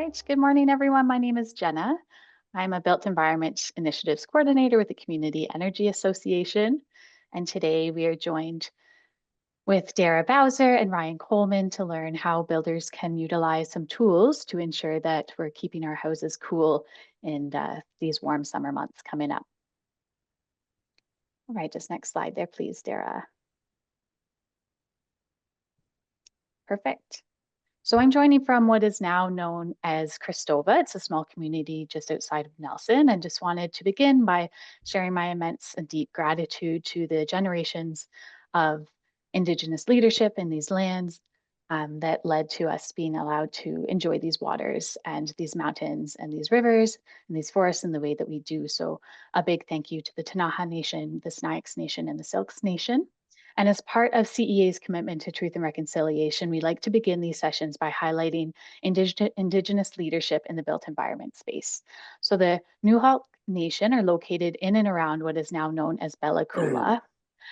right, good morning, everyone. My name is Jenna. I'm a Built Environment Initiatives Coordinator with the Community Energy Association. And today we are joined with Dara Bowser and Ryan Coleman to learn how builders can utilize some tools to ensure that we're keeping our houses cool in these warm summer months coming up. All right, just next slide there, please, Dara. Perfect. So I'm joining from what is now known as Cristova. It's a small community just outside of Nelson, and just wanted to begin by sharing my immense and deep gratitude to the generations of Indigenous leadership in these lands that led to us being allowed to enjoy these waters and these mountains and these rivers and these forests in the way that we do. So a big thank you to the Ktunaxa Nation, the Snayaks Nation, and the Silks Nation. And as part of CEA's commitment to truth and reconciliation, we like to begin these sessions by highlighting Indigenous leadership in the built environment space. So the Newhawk Nation are located in and around what is now known as Bella Coola.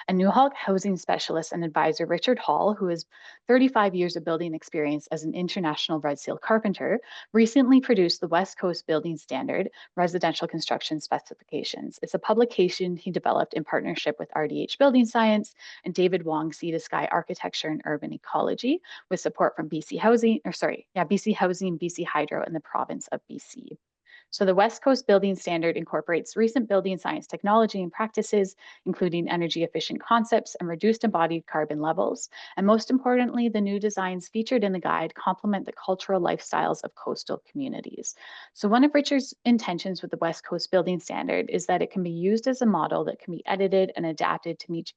A Newhawk housing specialist and advisor, Richard Hall, who has 35 years of building experience as an international red seal carpenter, recently produced the West Coast Building Standard Residential Construction Specifications. It's a publication he developed in partnership with RDH Building Science and David Wong Sea to Sky Architecture and Urban Ecology, with support from BC Housing, BC Hydro, and the province of BC. So the West Coast Building Standard incorporates recent building science technology and practices, including energy efficient concepts and reduced embodied carbon levels. And most importantly, the new designs featured in the guide complement the cultural lifestyles of coastal communities. So one of Richard's intentions with the West Coast Building Standard is that it can be used as a model that can be edited and adapted to meet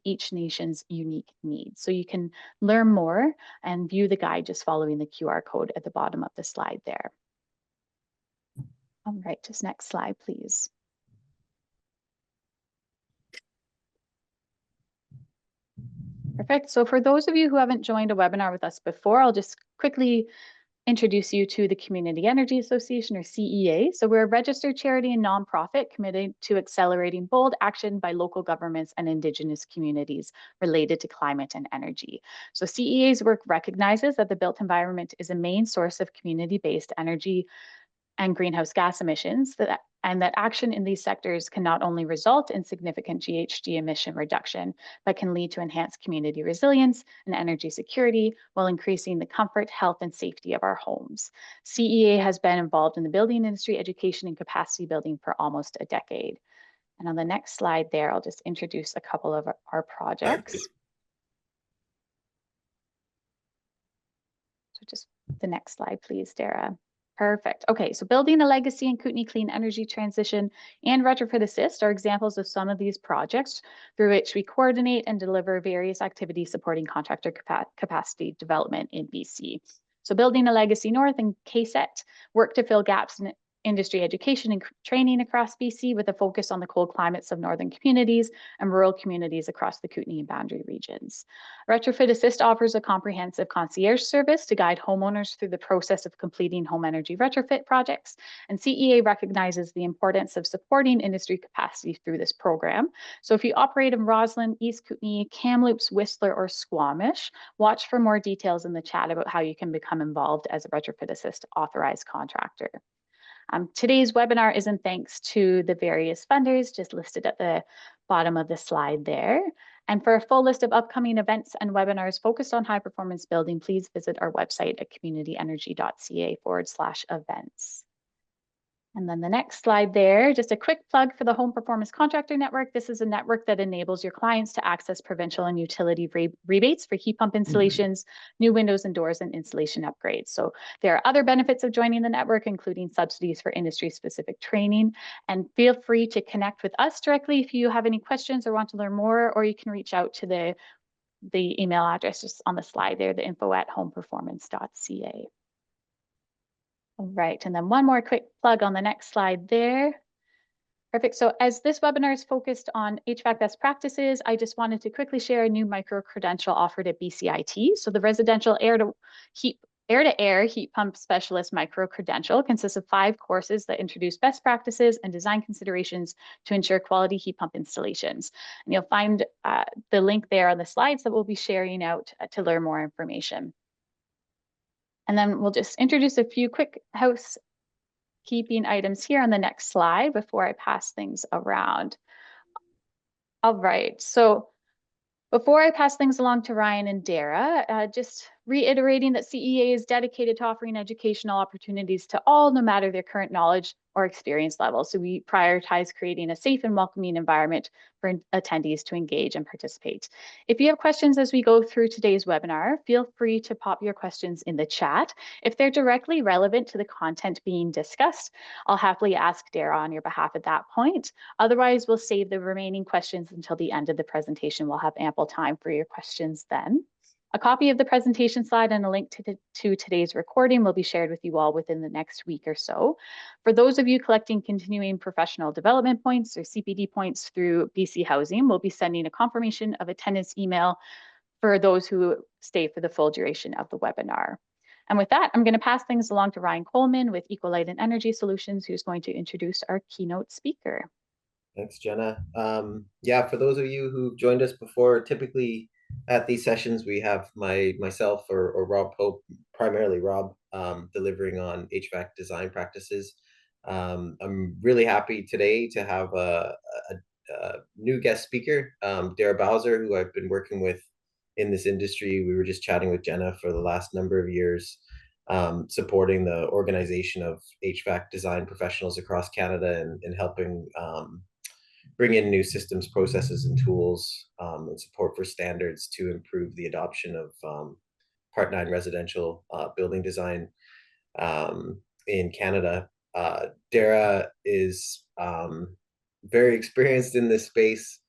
each nation's unique needs. So you can learn more and view the guide just following the QR code at the bottom of the slide there. All right, just next slide, please. Perfect. So for those of you who haven't joined a webinar with us before, I'll just quickly introduce you to the Community Energy Association, or CEA. So we're a registered charity and nonprofit committed to accelerating bold action by local governments and Indigenous communities related to climate and energy. So CEA's work recognizes that the built environment is a main source of community-based energy and greenhouse gas emissions, and that action in these sectors can not only result in significant GHG emission reduction, but can lead to enhanced community resilience and energy security while increasing the comfort, health, and safety of our homes. CEA has been involved in the building industry, education, and capacity building for almost a decade. And on the next slide there, I'll just introduce a couple of our projects. So just the next slide, please, Dara. Perfect. Okay, so building a legacy in Kootenay clean energy transition and retrofit assist are examples of some of these projects through which we coordinate and deliver various activities supporting contractor capacity development in BC. So building a legacy north and KSET work to fill gaps in industry education and training across BC with a focus on the cold climates of northern communities and rural communities across the Kootenay and Boundary regions. Retrofit Assist offers a comprehensive concierge service to guide homeowners through the process of completing home energy retrofit projects. And CEA recognizes the importance of supporting industry capacity through this program. So if you operate in Roslyn, East Kootenay, Kamloops, Whistler, or Squamish, watch for more details in the chat about how you can become involved as a Retrofit Assist authorized contractor. Today's webinar is in thanks to the various funders just listed at the bottom of the slide there. And for a full list of upcoming events and webinars focused on high performance building, please visit our website at communityenergy.ca/events. And then the next slide there, just a quick plug for the Home Performance Contractor Network. This is a network that enables your clients to access provincial and utility rebates for heat pump installations, new windows and doors, and installation upgrades. So there are other benefits of joining the network, including subsidies for industry-specific training. And feel free to connect with us directly if you have any questions or want to learn more, or you can reach out to the email address just on the slide there, the info@homeperformance.ca. All right, and then one more quick plug on the next slide there. Perfect. So as this webinar is focused on HVAC best practices, I just wanted to quickly share a new micro-credential offered at BCIT. So the Residential Air-to-Air Heat Pump Specialist Micro-Credential consists of 5 courses that introduce best practices and design considerations to ensure quality heat pump installations. And you'll find the link there on the slides that we'll be sharing out to learn more information. And then we'll just introduce a few quick housekeeping items here on the next slide before I pass things around. All right, so before I pass things along to Ryan and Dara, just reiterating that CEA is dedicated to offering educational opportunities to all, no matter their current knowledge or experience level. So we prioritize creating a safe and welcoming environment for attendees to engage and participate. If you have questions as we go through today's webinar, feel free to pop your questions in the chat. If they're directly relevant to the content being discussed, I'll happily ask Dara on your behalf at that point. Otherwise, we'll save the remaining questions until the end of the presentation. We'll have ample time for your questions then. A copy of the presentation slide and a link to today's recording will be shared with you all within the next week or so. For those of you collecting continuing professional development points or CPD points through BC Housing, we'll be sending a confirmation of attendance email for those who stay for the full duration of the webinar. And with that, I'm going to pass things along to Ryan Coleman with Ecolighten Energy Solutions, who's going to introduce our keynote speaker. Thanks, Jenna. Yeah, for those of you who've joined us before, typically at these sessions, we have myself or Rob Pope, primarily Rob, delivering on HVAC design practices. I'm really happy today to have a new guest speaker, Dara Bowser, who I've been working with in this industry. We were just chatting with Jenna for the last number of years, supporting the organization of HVAC design professionals across Canada and helping bring in new systems, processes, and tools, and support for standards to improve the adoption of Part 9 residential building design in Canada. Dara is very experienced in this space.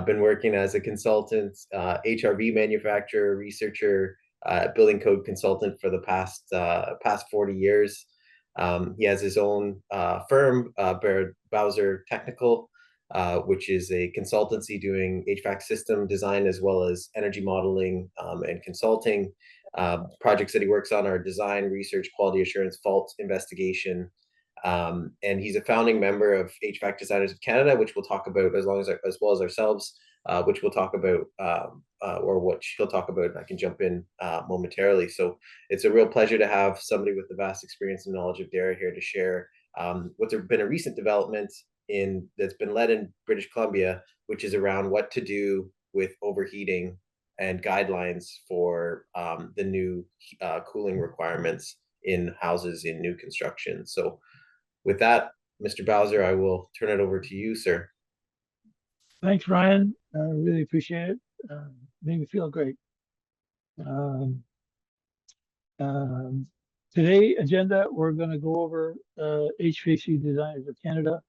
Been working as a consultant, HRV manufacturer, researcher, building code consultant for the past 40 years. He has his own firm, Bowser Technical, which is a consultancy doing HVAC system design as well as energy modeling and consulting. Projects that he works on are design, research, quality assurance, fault investigation. And he's a founding member of HVAC Designers of Canada, which we'll talk about as well as ourselves, which we'll talk about, or what he'll talk about, and I can jump in momentarily. So it's a real pleasure to have somebody with the vast experience and knowledge of Dara here to share what's been a recent development that's been led in British Columbia, which is around what to do with overheating and guidelines for the new cooling requirements in houses in new construction. So with that, Mr. Bowser, I will turn it over to you, sir. Thanks, Ryan. I really appreciate it. Made me feel great. Today agenda, we're going to go over HVAC Designers of Canada,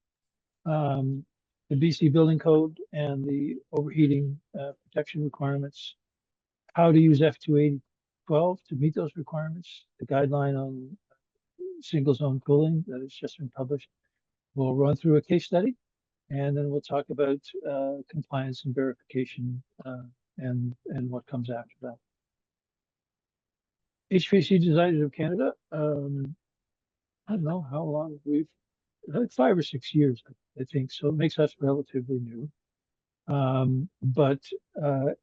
the BC Building Code, and the overheating protection requirements, how to use F280-12 to meet those requirements, the guideline on single zone cooling that has just been published. We'll run through a case study, and then we'll talk about compliance and verification and what comes after that. HVAC Designers of Canada, I don't know how long like 5 or 6 years, I think, so it makes us relatively new. But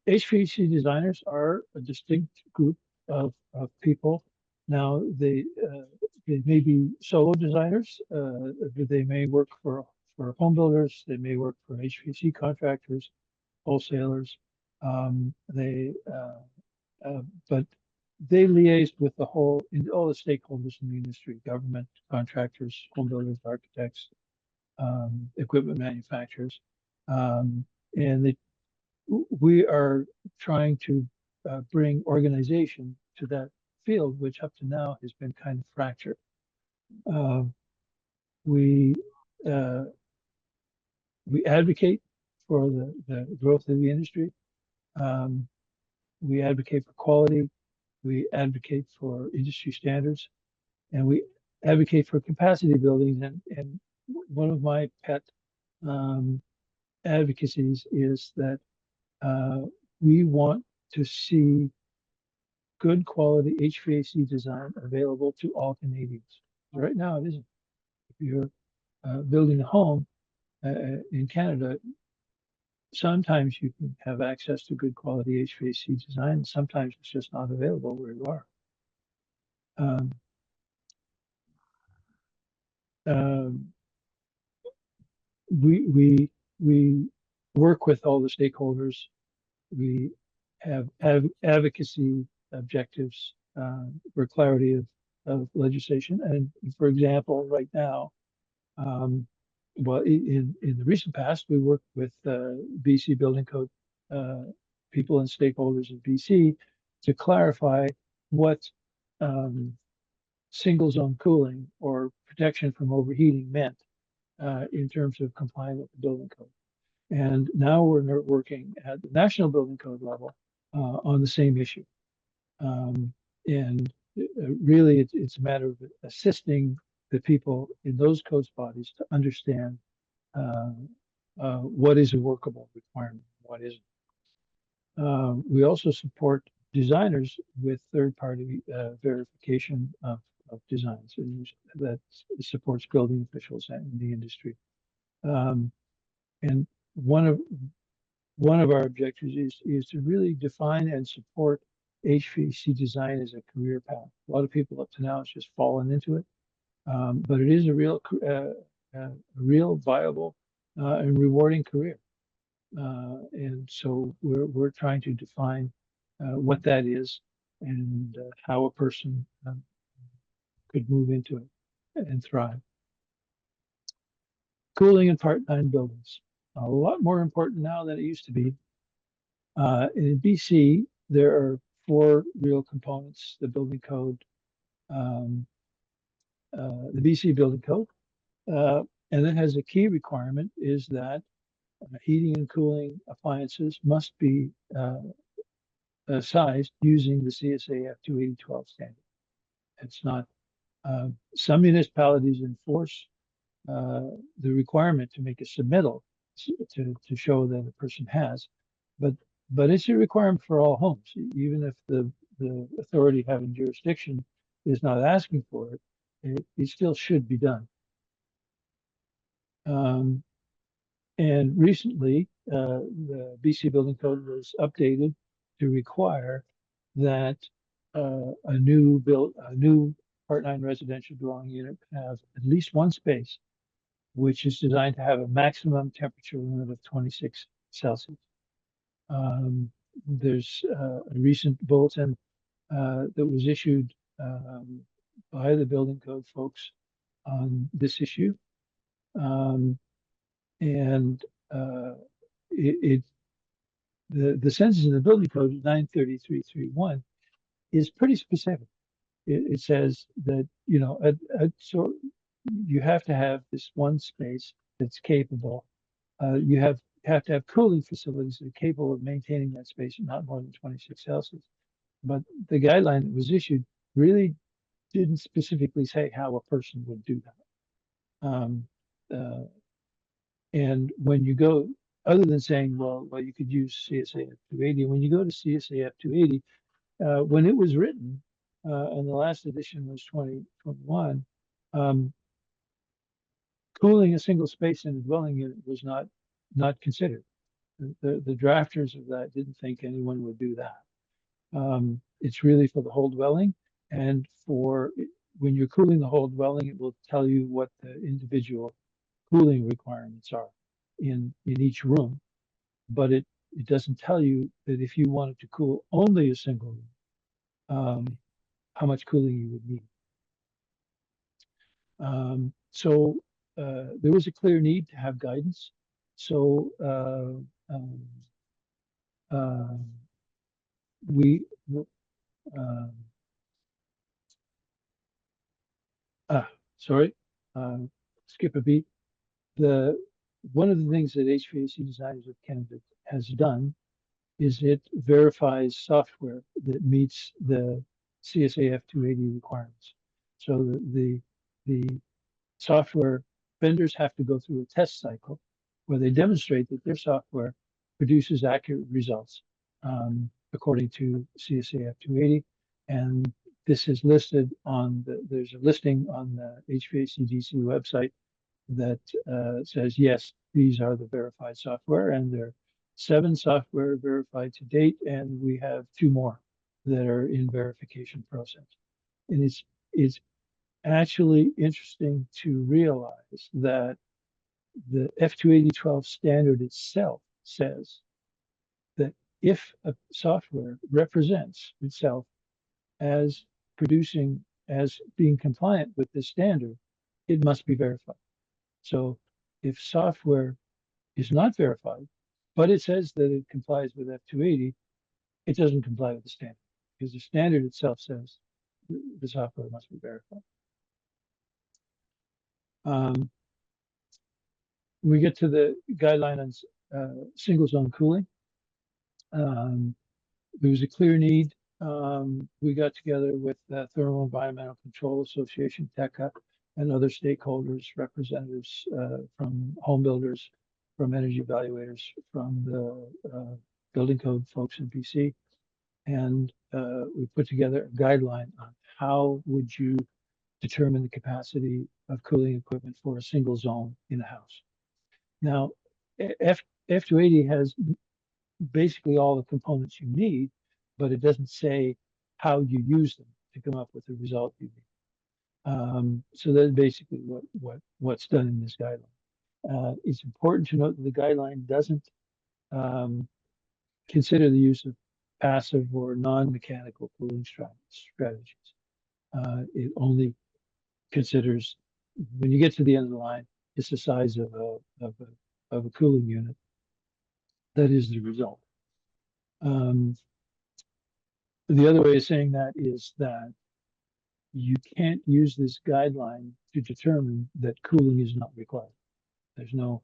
HVAC designers are a distinct group of people. Now, they may be solo designers. They may work for home builders. They may work for HVAC contractors, wholesalers. But they liaise with all the stakeholders in the industry: government, contractors, home builders, architects, equipment manufacturers, and we are trying to bring organization to that field, which up to now has been kind of fractured. We advocate for the growth of the industry. We advocate for quality. We advocate for industry standards, and we advocate for capacity building. And one of my pet advocacies is that we want to see good quality HVAC design available to all Canadians. Right now, it isn't. If you're building a home in Canada, sometimes you can have access to good quality HVAC design. Sometimes it's just not available where you are. Um, um, we work with all the stakeholders. We have advocacy objectives for clarity of legislation. And for example, right now, well, in the recent past, we worked with BC Building Code people and stakeholders in BC to clarify what single zone cooling or protection from overheating meant in terms of complying with the building code. And now we're working at the national building code level on the same issue. And really, it's a matter of assisting the people in those codes bodies to understand what is a workable requirement, what isn't. We also support designers with third-party verification of designs, and that supports building officials and the industry. And one of our objectives is to really define and support HVAC design as a career path. A lot of people up to now have just fallen into it, but it is a real viable and rewarding career. And so we're trying to define what that is and how a person could move into it and thrive. Cooling in Part 9 buildings, a lot more important now than it used to be. In BC, there are 4 real components: the building code, the BC building code, and it has a key requirement is that heating and cooling appliances must be sized using the CSA F280-12 standard. It's not, some municipalities enforce the requirement to make a submittal to show that a person has, but it's a requirement for all homes, even if the authority having jurisdiction is not asking for it, it still should be done. And recently, the BC Building Code was updated to require that a new Part 9 residential dwelling unit have at least one space, which is designed to have a maximum temperature limit of 26 Celsius. There's a recent bulletin that was issued by the building code folks on this issue. And the sentence in the building code 933.3.1 is pretty specific. It says that, you know, so you have to have this one space that's capable. You have to have cooling facilities that are capable of maintaining that space at not more than 26 Celsius. But the guideline that was issued really didn't specifically say how a person would do that. And when you go, other than saying, well, you could use CSA F280, when you go to CSA F280, when it was written, and the last edition was 2021, cooling a single space in a dwelling unit was not considered. The drafters of that didn't think anyone would do that. It's really for the whole dwelling, and when you're cooling the whole dwelling, it will tell you what the individual cooling requirements are in each room, but it doesn't tell you that if you wanted to cool only a single room, how much cooling you would need. So there was a clear need to have guidance. So we sorry, skip a beat. One of the things that HVAC Designers of Canada has done is it verifies software that meets the CSA F280 requirements. So the software vendors have to go through a test cycle where they demonstrate that their software produces accurate results according to CSA F280. And this is listed on there's a listing on the HVAC DC website that says, yes, these are the verified software, and there are 7 software verified to date, and we have 2 more that are in verification process. And it's actually interesting to realize that the F280-12 standard itself says that if a software represents itself as as being compliant with this standard, it must be verified. So if software is not verified, but it says that it complies with F280, it doesn't comply with the standard because the standard itself says the software must be verified. We get to the guideline on single zone cooling. There was a clear need. We got together with the Thermal Environmental Control Association, TECA, and other stakeholders, representatives from home builders, from energy evaluators, from the building code folks in BC. And we put together a guideline on how would you determine the capacity of cooling equipment for a single zone in a house. Now, F280 has basically all the components you need, but it doesn't say how you use them to come up with the result you need. So that's basically what's done in this guideline. It's important to note that the guideline doesn't consider the use of passive or non-mechanical cooling strategies. It only considers, when you get to the end of the line, it's the size of a cooling unit. That is the result. The other way of saying that is that you can't use this guideline to determine that cooling is not required. There's no,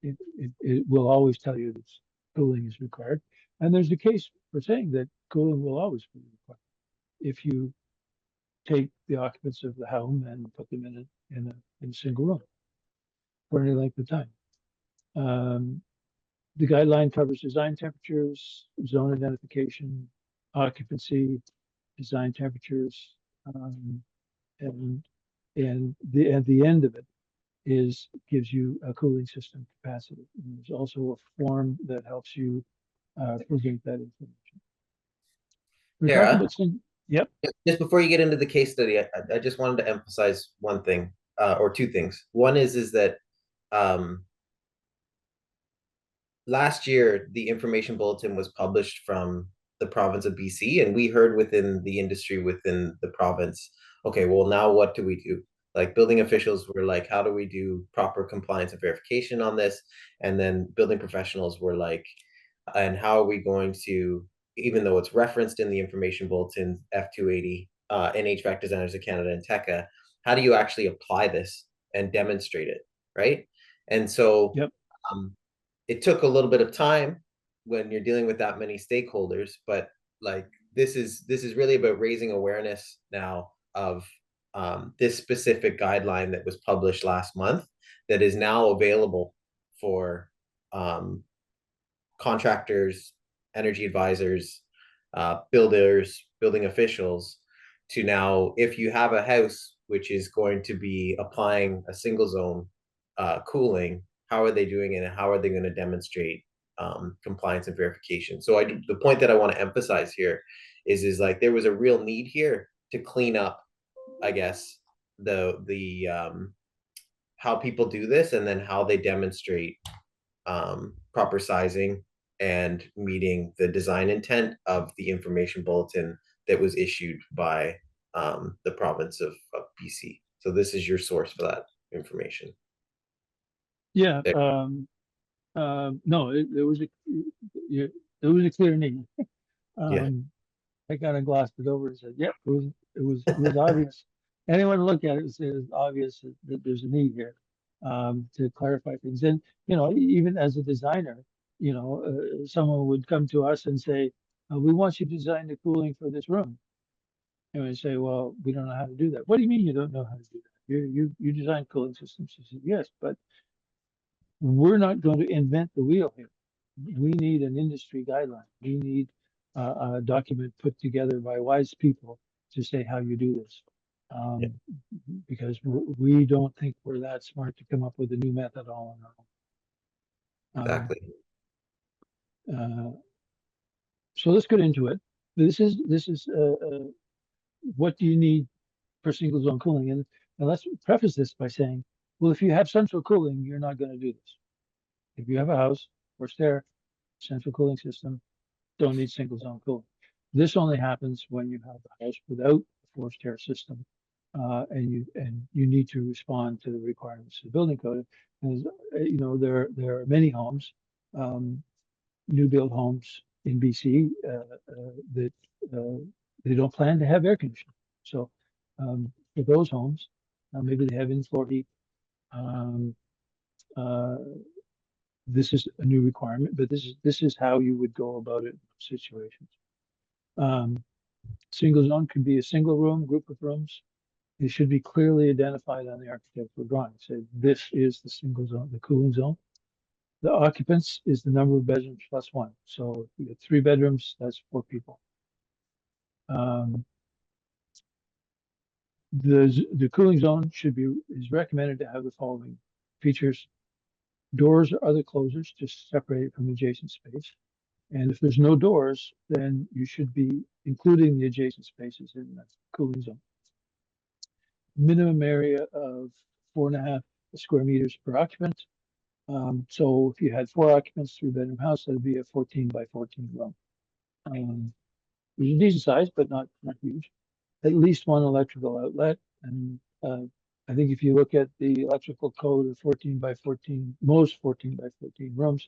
it will always tell you that cooling is required. And there's a case for saying that cooling will always be required if you take the occupants of the home and put them in a single room for any length of time. The guideline covers design temperatures, zone identification, occupancy, design temperatures, and at the end of it gives you a cooling system capacity. And there's also a form that helps you present that information. We're talking Dara, about some, yep. just before you get into the case study, I just wanted to emphasize one thing, or two things. One is that last year, the information bulletin was published from the province of BC, and we heard within the industry within the province, okay, well, now what do we do? Like building officials were like, how do we do proper compliance and verification on this? And then building professionals were like, and how are we going to, even though it's referenced in the information bulletin F280 and HVAC Designers of Canada and TECA, how do you actually apply this and demonstrate it, right? And so Yep. It took a little bit of time when you're dealing with that many stakeholders, but like this is really about raising awareness now of this specific guideline that was published last month that is now available for contractors, energy advisors, builders, building officials to now, if you have a house which is going to be applying a single zone cooling, how are they doing it and how are they going to demonstrate compliance and verification? So the point that I want to emphasize here is like there was a real need here to clean up, I guess, the how people do this and then how they demonstrate proper sizing and meeting the design intent of the information bulletin that was issued by the province of BC. So this is your source for that information. Yeah. No, it was a clear need. Yeah. I kind of glossed it over and said, "Yep, it was obvious." Anyone look at it and say it's obvious that there's a need here to clarify things. And even as a designer, someone would come to us and say, "We want you to design the cooling for this room." And we say, "Well, we don't know how to do that." "What do you mean you don't know how to do that? You design cooling systems." He said, "Yes, but we're not going to invent the wheel here. We need an industry guideline. We need a document put together by wise people to say how you do this. Yeah. Because we don't think we're that smart to come up with a new method all on our own." Exactly. So let's get into it. This is what do you need for single zone cooling. And let's preface this by saying, well, if you have central cooling, you're not going to do this. If you have a house, forced air, central cooling system, don't need single zone cooling. This only happens when you have a house without a forced air system, and you need to respond to the requirements of the building code. And you know, there are many homes, new build homes in BC that they don't plan to have air conditioning. So for those homes, maybe they have in-floor heat. Um, uh, this is a new requirement, but this is how you would go about it in those situations. Single zone could be a single room, group of rooms. It should be clearly identified on the architectural drawing. Say this is the single zone, the cooling zone. The occupants is the number of bedrooms plus one. So if you get 3 bedrooms, that's 4 people. The cooling zone is recommended to have the following features: doors or other closers to separate it from adjacent space. And if there's no doors, then you should be including the adjacent spaces in the cooling zone. Minimum area of 4.5 square meters per occupant. So if you had 4 occupants, 3-bedroom house, that'd be a 14 by 14 room. Which is a decent size, but not huge. At least 1 electrical outlet. And I think if you look at the electrical code of 14 by 14, most 14 by 14 rooms,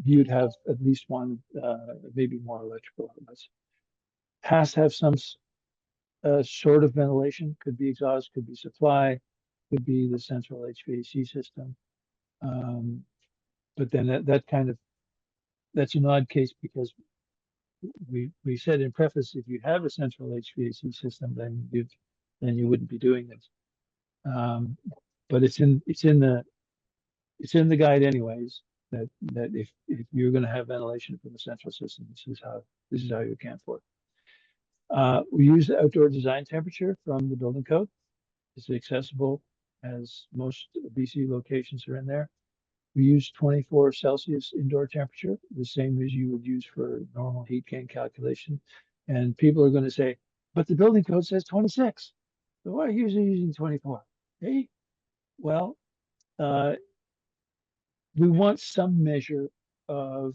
you'd have at least 1, maybe more electrical outlets. Has to have some sort of ventilation, could be exhaust, could be supply, could be the central HVAC system. But then that's an odd case because we said in preface, if you have a central HVAC system, then you wouldn't be doing this. But it's in the guide anyways, that if you're going to have ventilation from the central system, this is how you account for it. We use the outdoor design temperature from the building code. It's accessible as most BC locations are in there. We use 24 Celsius indoor temperature, the same as you would use for normal heat gain calculation. And people are going to say, but the building code says 26. So why are you using 24? Hey, well, we want some measure of,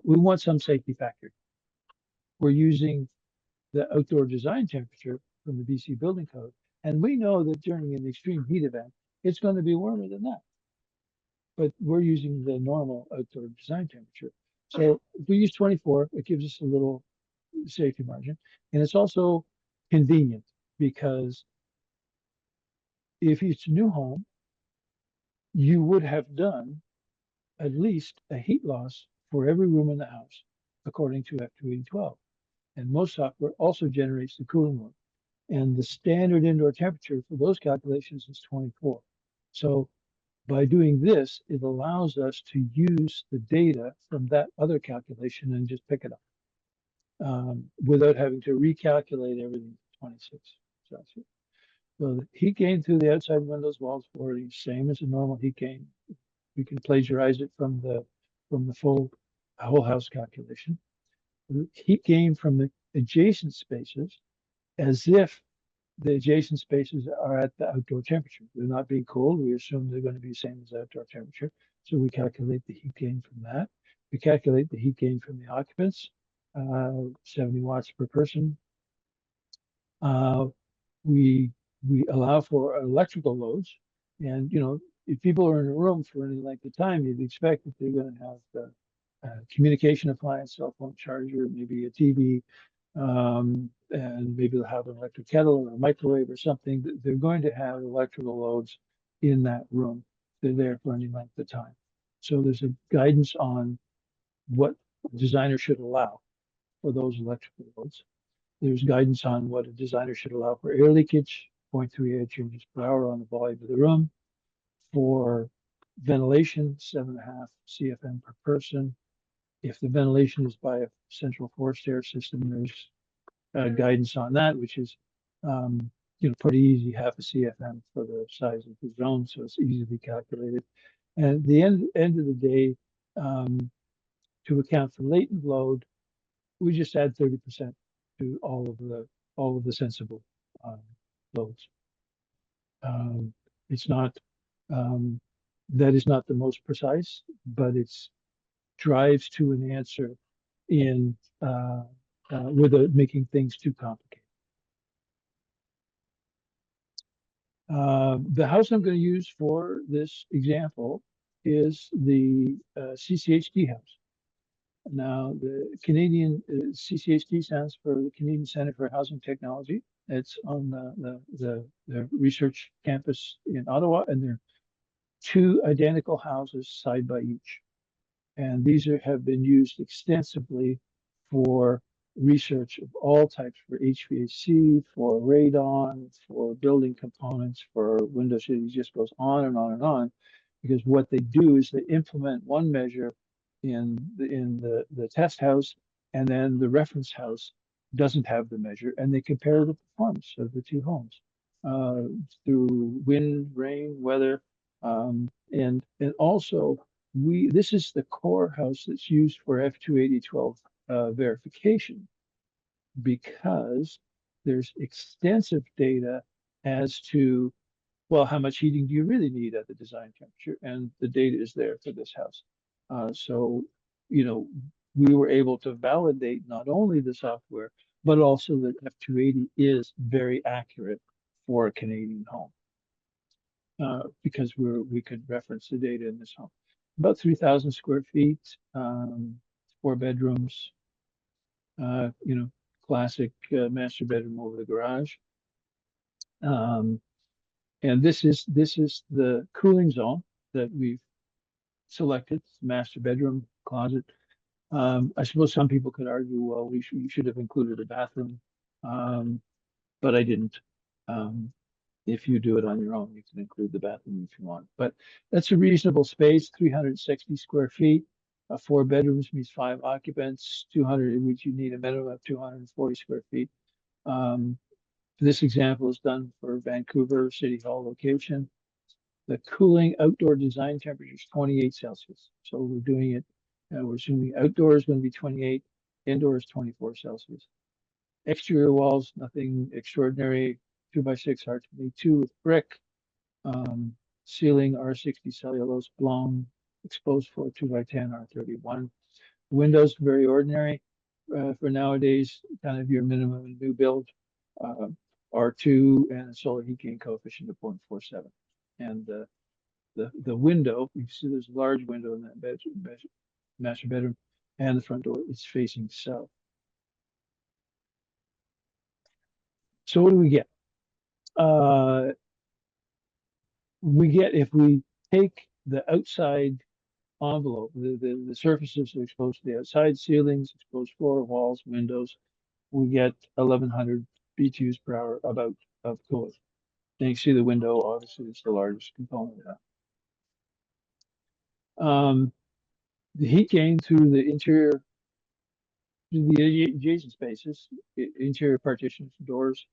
we want some safety factor. We're using the outdoor design temperature from the BC building code. And we know that during an extreme heat event, it's going to be warmer than that. But we're using the normal outdoor design temperature. So if we use 24, it gives us a little safety margin. And it's also convenient because if it's a new home, you would have done at least a heat loss for every room in the house, according to F280-12. And most software also generates the cooling load. And the standard indoor temperature for those calculations is 24. So by doing this, it allows us to use the data from that other calculation and just pick it up without having to recalculate everything to 26 Celsius. So the heat gain through the outside windows, walls, floor, the same as a normal heat gain. We can plagiarize it from the whole house calculation. The heat gain from the adjacent spaces, as if the adjacent spaces are at the outdoor temperature. They're not being cooled. We assume they're going to be the same as outdoor temperature. So we calculate the heat gain from that. We calculate the heat gain from the occupants, 70 watts per person. We allow for electrical loads. And, you know, if people are in a room for any length of time, you'd expect that they're going to have the communication appliance, cell phone charger, maybe a TV, and maybe they'll have an electric kettle or a microwave or something. They're going to have electrical loads in that room. They're there for any length of time. So there's a guidance on what a designer should allow for those electrical loads. There's guidance on what a designer should allow for air leakage, 0.3 air changes per hour on the volume of the room. For ventilation, 7.5 CFM per person. If the ventilation is by a central forced air system, there's guidance on that, which is you know, pretty easy, half a CFM for the size of the zone, so it's easily calculated. And at the end of the day, to account for latent load, we just add 30% to all of the sensible loads. It's not, that is not the most precise, but it's drives to an answer in without making things too complicated. The house I'm going to use for this example is the CCHD house. Now, the Canadian CCHD stands for the Canadian Centre for Housing Technology. It's on the research campus in Ottawa, and there are two identical houses side by each. And these have been used extensively for research of all types, for HVAC, for radon, for building components, for window shades. It just goes on and on and on, because what they do is they implement one measure in the test house, and then the reference house doesn't have the measure, and they compare the performance of the two homes through wind, rain, weather, and also this is the core house that's used for F280-12 verification, because there's extensive data as to, well, how much heating do you really need at the design temperature? And the data is there for this house. So, you know, we were able to validate not only the software, but also that F280 is very accurate for a Canadian home, because we could reference the data in this home. About 3,000 square feet, 4 bedrooms, you know, classic master bedroom over the garage. And this is the cooling zone that we've selected, master bedroom, closet. I suppose some people could argue, well, you should have included a bathroom, but I didn't. If you do it on your own, you can include the bathroom if you want. But that's a reasonable space, 360 square feet. 4 bedrooms means 5 occupants, 200, which you need a minimum of 240 square feet. This example is done for Vancouver City Hall location. The cooling outdoor design temperature is 28 Celsius. So we're doing it, we're assuming outdoor is going to be 28, indoor is 24 Celsius. Exterior walls, nothing extraordinary, 2x6 R22 with brick. Ceiling R60 cellulose blown, exposed floor 2x10 R31. Windows, very ordinary for nowadays, kind of your minimum new build. R2 and a solar heat gain coefficient of 0.47. And the window, you see there's a large window in that master bedroom, and the front door is facing south. So what do we get? We get, if we take the outside envelope, the surfaces are exposed to the outside, ceilings, exposed floor, walls, windows, we get 1,100 BTUs per hour about of cooling. And you see the window, obviously, it's the largest component of that. The heat gain through the interior, the adjacent spaces, interior partitions, doors,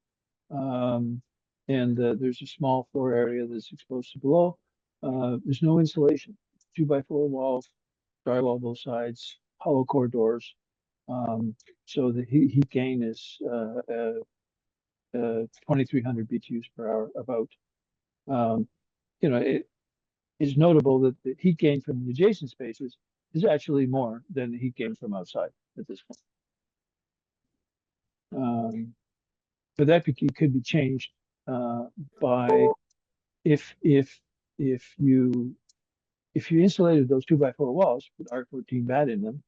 and there's a small floor area that's exposed to below. There's no insulation. 2x4 walls, drywall both sides, hollow core doors. So the heat gain is 2,300 BTUs per hour about. You know, it is notable that the heat gain from the adjacent spaces is actually more than the heat gain from outside at this point. But that could be changed by if you insulated those 2x4 walls with R14 bat in them,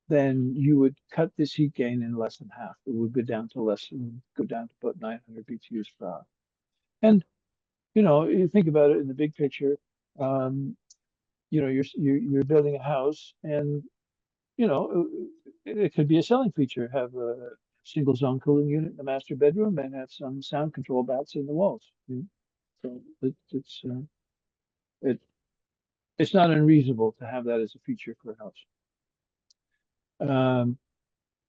then you would cut this heat gain in less than half. It would go down to about 900 BTUs per hour. And you know, you think about it in the big picture. You know, you're building a house, and you know, it could be a selling feature. Have a single zone cooling unit in the master bedroom, and have some sound control bats in the walls. So it's not unreasonable to have that as a feature for a house.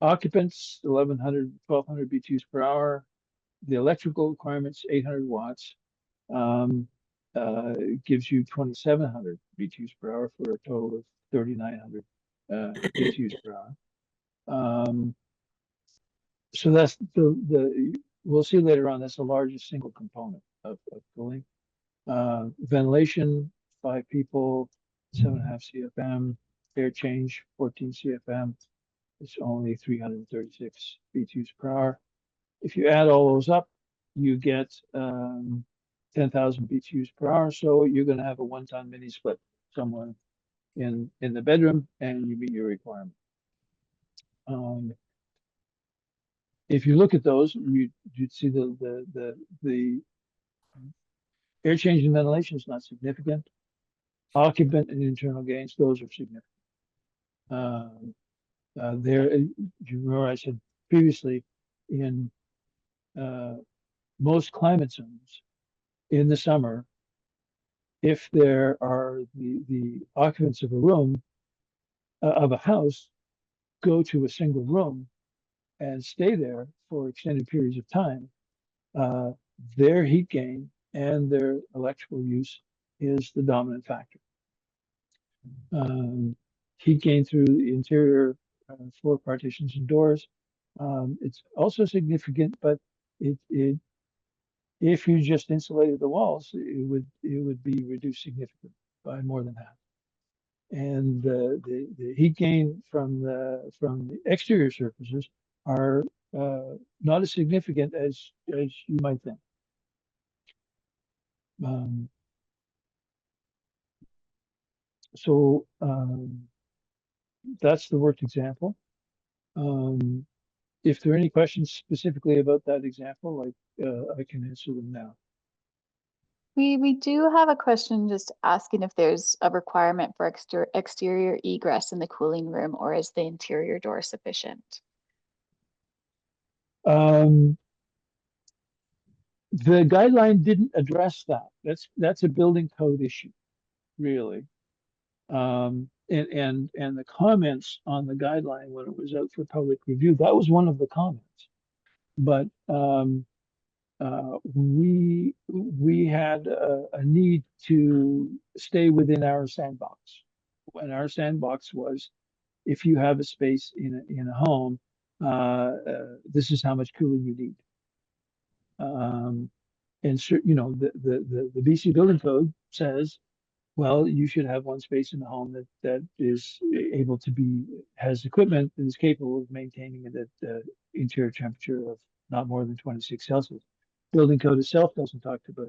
Occupants 1,100, 1,200 BTUs per hour. The electrical requirements 800 watts. Gives you 2,700 BTUs per hour for a total of 3,900 BTUs per hour. So that's the we'll see later on, that's the largest single component of cooling. Ventilation, 5 people, 7.5 CFM, air change, 14 CFM. It's only 336 BTUs per hour. If you add all those up, you get 10,000 BTUs per hour. So you're going to have a 1-ton mini split somewhere in the bedroom, and you meet your requirement. If you look at those, you'd see the air change and ventilation is not significant. Occupant and internal gains, those are significant. Do you remember I said previously, in most climate zones in the summer, if there are the occupants of a room, of a house, go to a single room and stay there for extended periods of time, their heat gain and their electrical use is the dominant factor. Heat gain through the interior floor partitions and doors. It's also significant, but if you just insulated the walls, it would be reduced significantly by more than half. And the heat gain from the exterior surfaces are not as significant as you might think. So that's the worked example. If there are any questions specifically about that example, I can answer them now. We do have a question just asking if there's a requirement for exterior egress in the cooling room, or is the interior door sufficient? The guideline didn't address that. That's a building code issue, really. And the comments on the guideline when it was out for public review, that was one of the comments. But we had a need to stay within our sandbox. And our sandbox was, if you have a space in a home, this is how much cooling you need. And so, you know, the BC Building Code says, well, you should have one space in the home that is able to has equipment that is capable of maintaining the interior temperature of not more than 26 Celsius. Building code itself doesn't talk about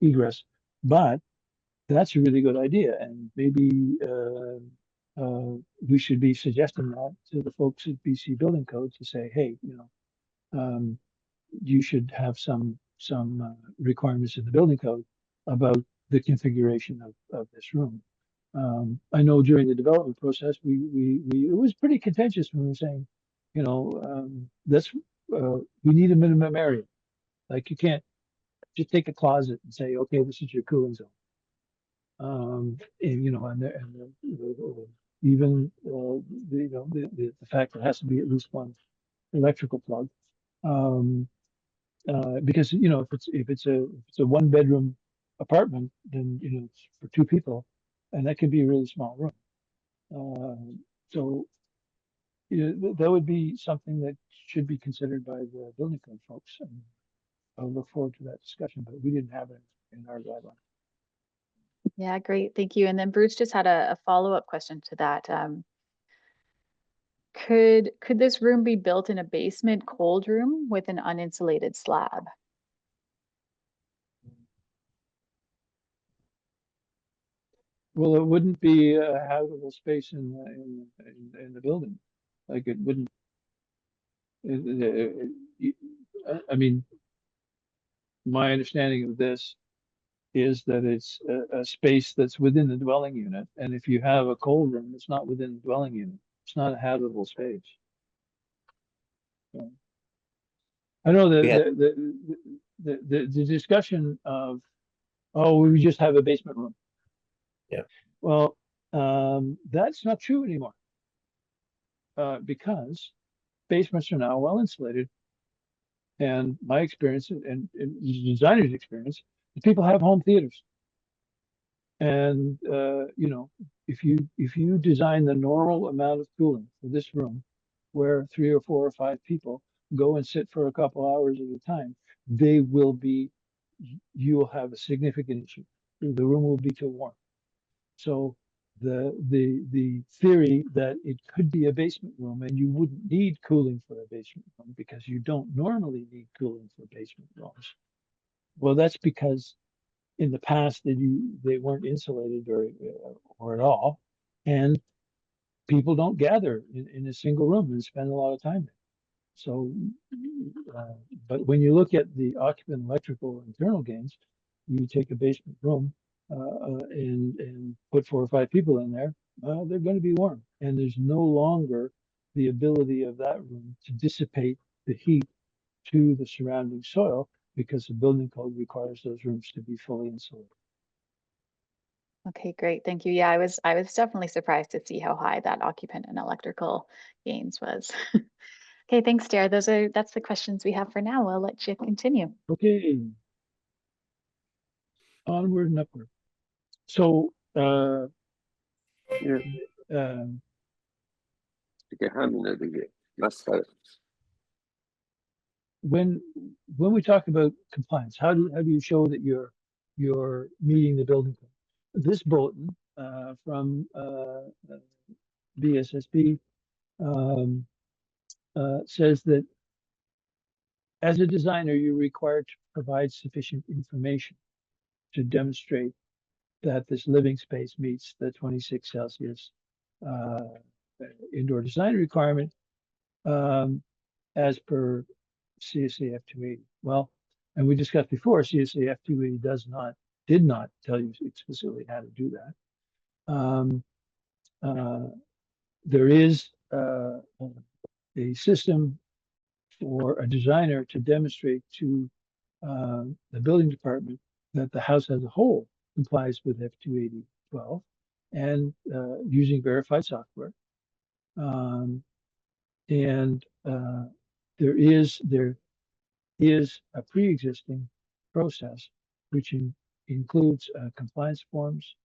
egress, but that's a really good idea, and maybe we should be suggesting that to the folks at BC Building Code to say, hey, you know, you should have some requirements in the building code about the configuration of this room. I know during the development process, it was pretty contentious when we were saying, you know, we need a minimum area. Like, you can't just take a closet and say, okay, this is your cooling zone. And you know, even you know, the fact that it has to be at least one electrical plug. Because, you know, if it's a 1-bedroom apartment, then, you know, it's for 2 people, and that can be a really small room. So, you know, that would be something that should be considered by the building code folks, and I'll look forward to that discussion. But we didn't have it in our guideline. Yeah, great, thank you. And then Bruce just had a follow-up question to that. Could this room be built in a basement cold room with an uninsulated slab? Well, it wouldn't be a habitable space in the building. Like, it wouldn't. I mean, my understanding of this is that it's a space that's within the dwelling unit, and if you have a cold room, it's not within the dwelling unit. It's not a habitable space. So, I know the discussion of, oh, we just have a basement room. Yeah. Well, that's not true anymore, because basements are now well insulated. And my experience and the designer's experience, people have home theaters. And you know, if you design the normal amount of cooling for this room, where 3 or 4 or 5 people, go and sit for a couple hours at a time, you will have a significant issue. The room will be too warm. So the theory that it could be a basement room and you wouldn't need cooling for a basement room because you don't normally need cooling for basement rooms. Well, that's because in the past they weren't insulated or at all, and people don't gather in a single room and spend a lot of time there. So, but when you look at the occupant electrical internal gains, you take a basement room and put 4 or 5 people in there, they're going to be warm, and there's no longer the ability of that room to dissipate the heat to the surrounding soil because the building code requires those rooms to be fully insulated. Okay, great. Thank you. Yeah, I was definitely surprised to see how high that occupant and electrical gains was. Okay, thanks, Dara. That's the questions we have for now. I'll let you continue. Okay, onward and upward. So, Yeah. um, Stick a hand in it again. That's it. when we talk about compliance, how do you show that you're meeting the building code? This bulletin from BSSB says that as a designer, you're required to provide sufficient information to demonstrate that this living space meets the 26 Celsius indoor design requirement as per CSA F280. Well, and we discussed before, CSA F280 did not tell you explicitly how to do that. There is a system for a designer to demonstrate to the building department that the house as a whole complies with F280-12 and using verified software. And there is a pre-existing process which includes compliance forms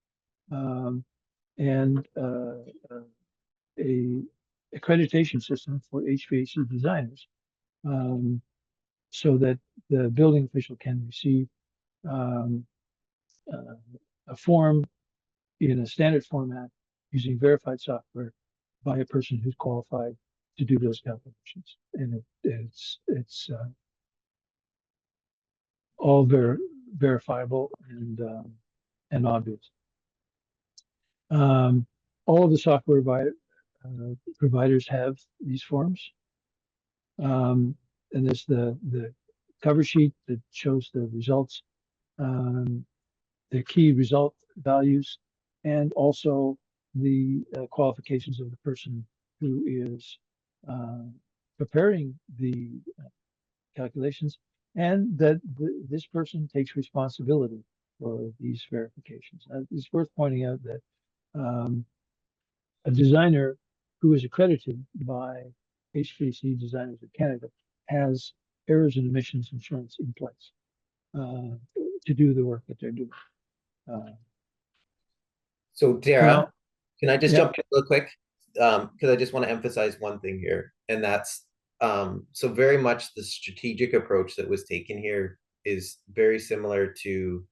and a accreditation system for HVAC designers, so that the building official can receive a form in a standard format using verified software by a person who's qualified to do those calculations. And it's all verifiable and obvious. All of the software providers have these forms. And there's the cover sheet that shows the results, the key result values, and also the qualifications of the person who is preparing the calculations, and that this person takes responsibility for these verifications. It's worth pointing out that a designer who is accredited by HVAC Designers of Canada has errors and emissions insurance in place to do the work that they're doing. So Dara, Now, can I just yeah. jump in real quick? Because I just want to emphasize one thing here, and that's so very much the strategic approach that was taken here is very similar to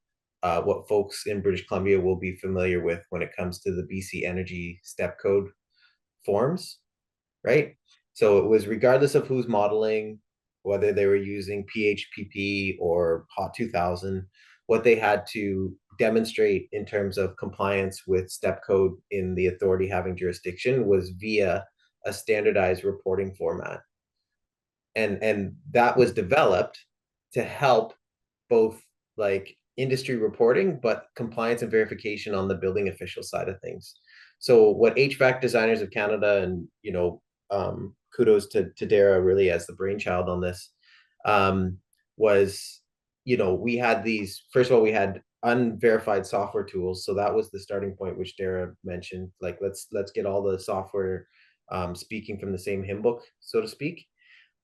what folks in British Columbia will be familiar with when it comes to the BC Energy Step Code forms, right? So it was regardless of who's modeling, whether they were using PHPP or HOT 2000, what they had to demonstrate in terms of compliance with step code in the authority having jurisdiction was via a standardized reporting format. And that was developed to help both like industry reporting, but compliance and verification on the building official side of things. So what HVAC Designers of Canada, and kudos to Dara really as the brainchild on this, was, we had these, first of all, we had unverified software tools. So that was the starting point, which Dara mentioned, like, let's get all the software speaking from the same hymn book, so to speak.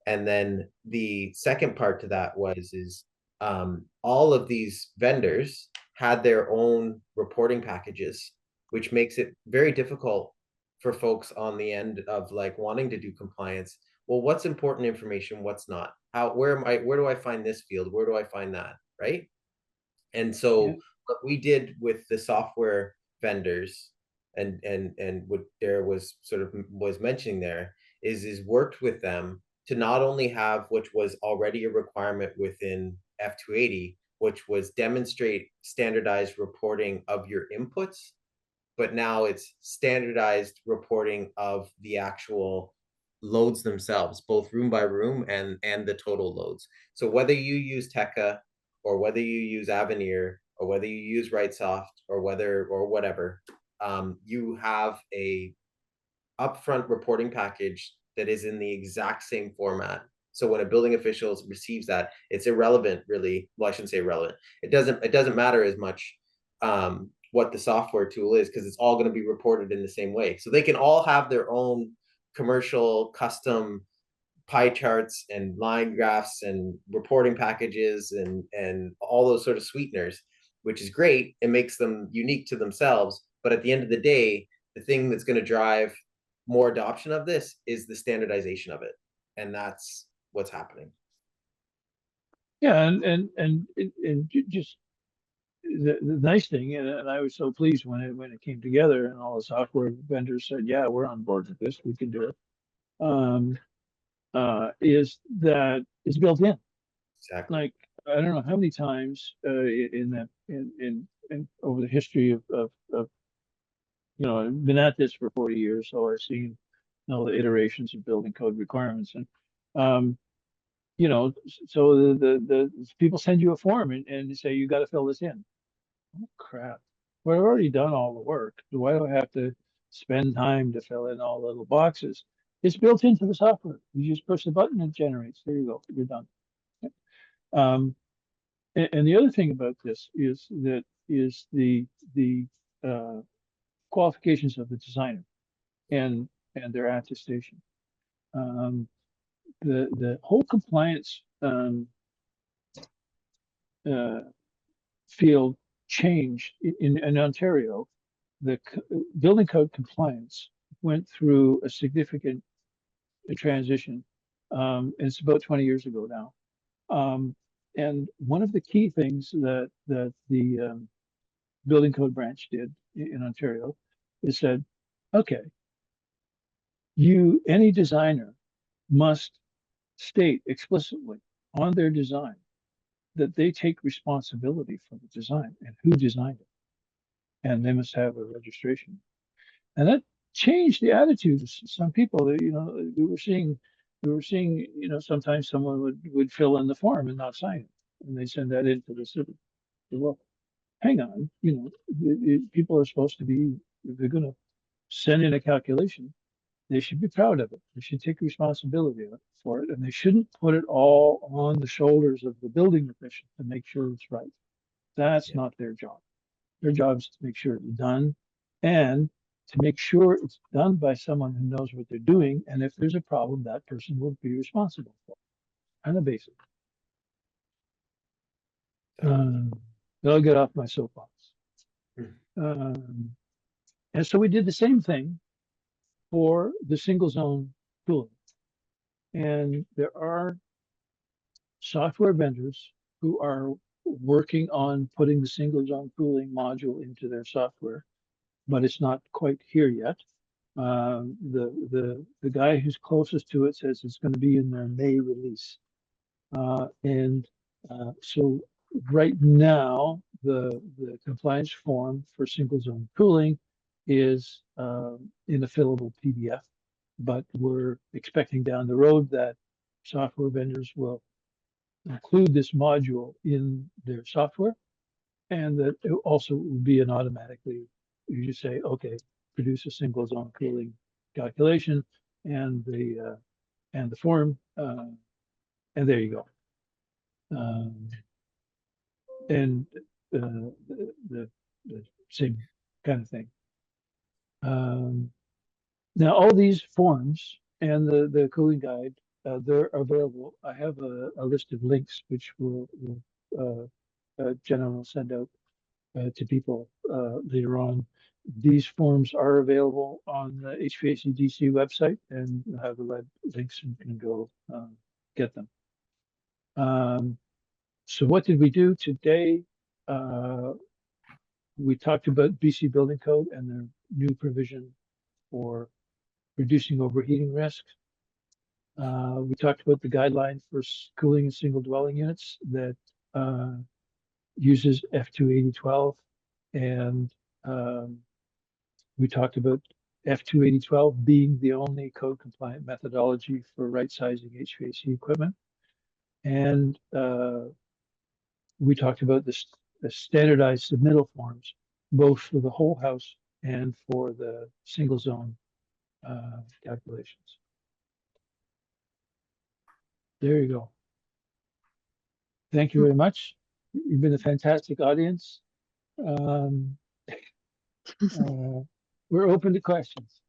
And then the second part to that is all of these vendors had their own reporting packages, which makes it very difficult for folks on the end of like wanting to do compliance. Well, what's important information? What's not? Where do I find this field? Where do I find that? Right. And so Yeah. what we did with the software vendors and what Dara was sort of was mentioning there is worked with them to not only have, which was already a requirement within F280, which was demonstrate standardized reporting of your inputs, but now it's standardized reporting of the actual loads themselves, both room by room and the total loads. So whether you use Tekka or whether you use Avenir or whether you use RightSoft or whatever, you have a upfront reporting package that is in the exact same format. So when a building official receives that, it's irrelevant, really. Well, I shouldn't say irrelevant. It doesn't matter as much what the software tool is, because it's all going to be reported in the same way. So they can all have their own commercial custom pie charts and line graphs and reporting packages and all those sort of sweeteners, which is great. It makes them unique to themselves. But at the end of the day, the thing that's going to drive more adoption of this is the standardization of it. And that's what's happening. Yeah, and just the nice thing, and I was so pleased when it came together, and all the software vendors said, "Yeah, we're on board with this. We can do it." Is that it's built in. Exactly. Like, I don't know how many times in over the history of I've been at this for 40 years, so I've seen all the iterations of building code requirements, and um, so the people send you a form and say you got to fill this in. Oh crap! Well, I've already done all the work. Why do I have to spend time to fill in all the little boxes? It's built into the software. You just push the button, it generates. There you go. You're done. Um, and the other thing about this is the uh, qualifications of the designer and their attestation. Um, the whole compliance uh, field changed in Ontario. The building code compliance went through a significant transition. It's about 20 years ago now. And one of the key things that the building code branch did in Ontario is said, okay, any designer must state explicitly on their design that they take responsibility for the design and who designed it, and they must have a registration. And that changed the attitude of some people. That, we were seeing, sometimes someone would fill in the form and not sign it, and they send that into the city. Well, hang on, people are supposed to be, if they're going to send in a calculation, they should be proud of it. They should take responsibility for it, and they shouldn't put it all on the shoulders of the building official to make sure it's right. That's not their job. Their job is to make sure it's done and to make sure it's done by someone who knows what they're doing. And if there's a problem, that person will be responsible for it. Kind of basic. I'll get off my soapbox. And so we did the same thing for the single zone cooling. And there are software vendors who are working on putting the single zone cooling module into their software, but it's not quite here yet. The guy who's closest to it says it's going to be in their May release. So right now, the compliance form for single zone cooling is in a fillable PDF, but we're expecting down the road that software vendors will include this module in their software, and that it also will be an automatically, you just say, okay, produce a single zone cooling calculation and the form, and there you go. And the same kind of thing. Now, all these forms and the cooling guide, they're available. I have a list of links which Jenna will send out to people later on. these forms are available on the HVAC DC website, and you'll have the web links and you can go get them. So what did we do today? We talked about BC Building Code and their new provision for reducing overheating risk. We talked about the guideline for cooling in single dwelling units that uses F280-12, and we talked about F280-12 being the only code compliant methodology for right sizing HVAC equipment. And we talked about the standardized submittal forms, both for the whole house and for the single zone calculations. There you go. Thank you very much. You've been a fantastic audience. We're open to questions.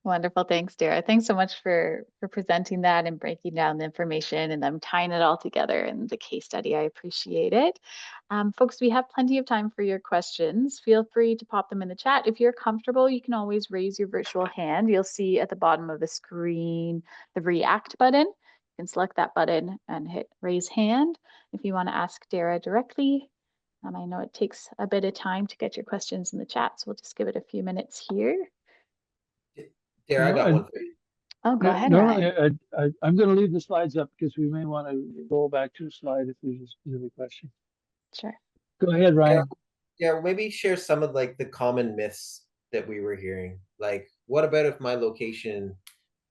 Wonderful. Thanks, Dara. Thanks so much for presenting that and breaking down the information and then tying it all together in the case study. I appreciate it. Folks, we have plenty of time for your questions. Feel free to pop them in the chat. If you're comfortable, you can always raise your virtual hand. You'll see at the bottom of the screen the React button. You can select that button and hit raise hand if you want to ask Dara directly. I know it takes a bit of time to get your questions in the chat, so we'll just give it a few minutes here. Dara, I got one for you. Oh, go ahead, Normally, Ryan. I'm going to leave the slides up because we may want to go back to a slide if there's a specific question. Sure. Go ahead, Ryan. Yeah, maybe share some of like the common myths that we were hearing. Like, what about if my location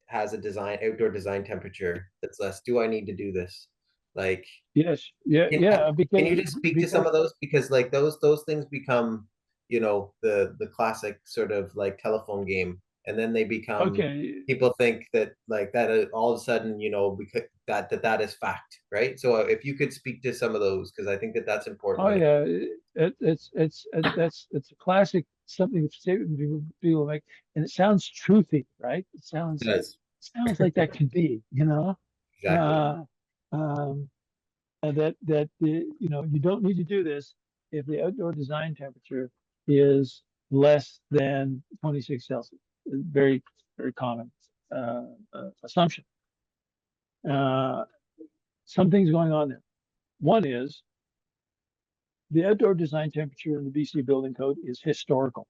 has a outdoor design temperature that's less? Do I need to do this? Like, Yes, yeah. Can you just speak to some of those? Because like those things become, the classic sort of like telephone game, and then they become, people think that like that all of a sudden, because that is fact, right? So if you could speak to some of those, because I think that's important. Oh yeah, it's a classic something people make, and it sounds truthy, right? It sounds like that could be, Exactly. That you don't need to do this if the outdoor design temperature is less than 26 Celsius. Very, very common assumption. Something's going on there. One is the outdoor design temperature in the BC Building Code is historical.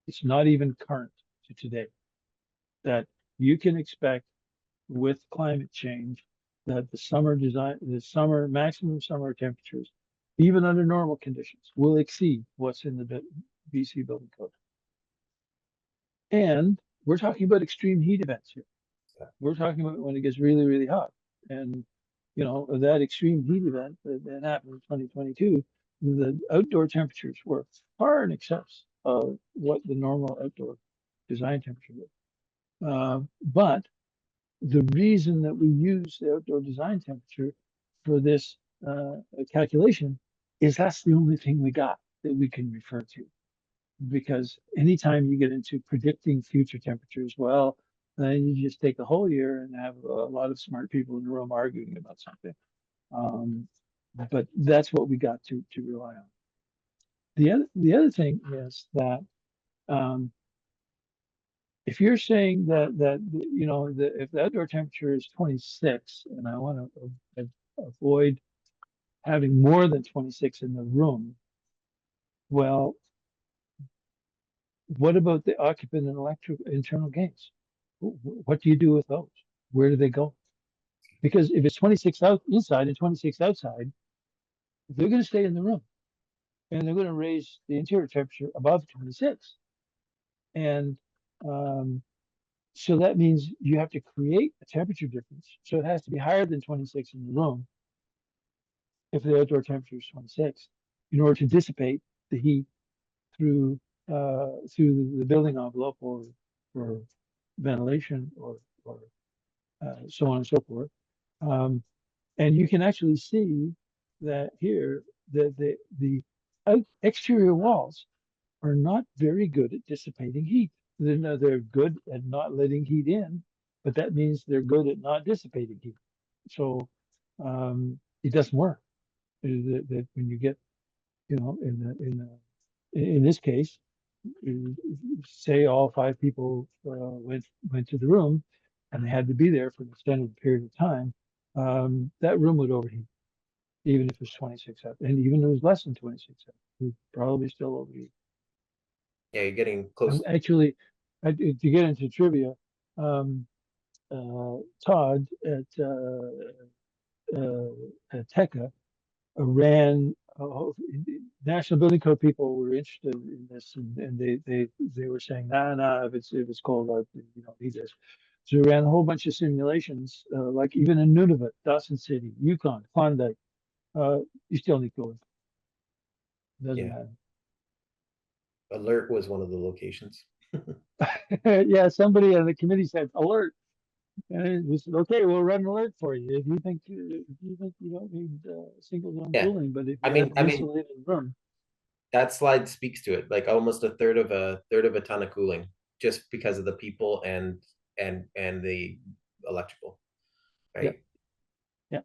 It's not even current to today. That you can expect with climate change that the maximum summer temperatures, even under normal conditions, will exceed what's in the BC Building Code. And we're talking about extreme heat events here. We're talking about when it gets really, really hot. And, that extreme heat event that happened in 2022, the outdoor temperatures were far in excess of what the normal outdoor design temperature was. But the reason that we use the outdoor design temperature for this calculation is that's the only thing we got that we can refer to. Because anytime you get into predicting future temperatures, well, then you just take the whole year and have a lot of smart people in the room arguing about something. But that's what we got to rely on. The other thing is that if you're saying that if the outdoor temperature is 26 and I want to avoid having more than 26 in the room, well, what about the occupant and electric internal gains? What do you do with those? Where do they go? Because if it's 26 inside and 26 outside, they're going to stay in the room, and they're going to raise the interior temperature above 26. And so that means you have to create a temperature difference. So it has to be higher than 26 in the room if the outdoor temperature is 26 in order to dissipate the heat through the building envelope or ventilation or so on and so forth. And you can actually see that here that the exterior walls are not very good at dissipating heat. They're good at not letting heat in, but that means they're good at not dissipating heat. So it doesn't work. That when you get, in this case, say all 5 people went to the room, and they had to be there for an extended period of time, that room would overheat, even if it was 26 up, and even if it was less than 26 up, it would probably still overheat. Yeah, you're getting close. Actually, to get into trivia, Todd at TECA ran. National Building Code people were interested in this, and they were saying, nah, if it's cold out, you don't need this. So we ran a whole bunch of simulations, like even in Nunavut, Dawson City, Yukon, Klondike. You still need cooling. Doesn't Yeah. Alert was one of the locations. matter. Yeah, somebody on the committee said alert. And we said, okay, we'll run an alert for you if you think you don't need single zone Yeah. cooling, but if I you mean, have an insulated room, that slide speaks to it, like almost a third of a ton of cooling, just because of the people and the electrical, right? Yeah.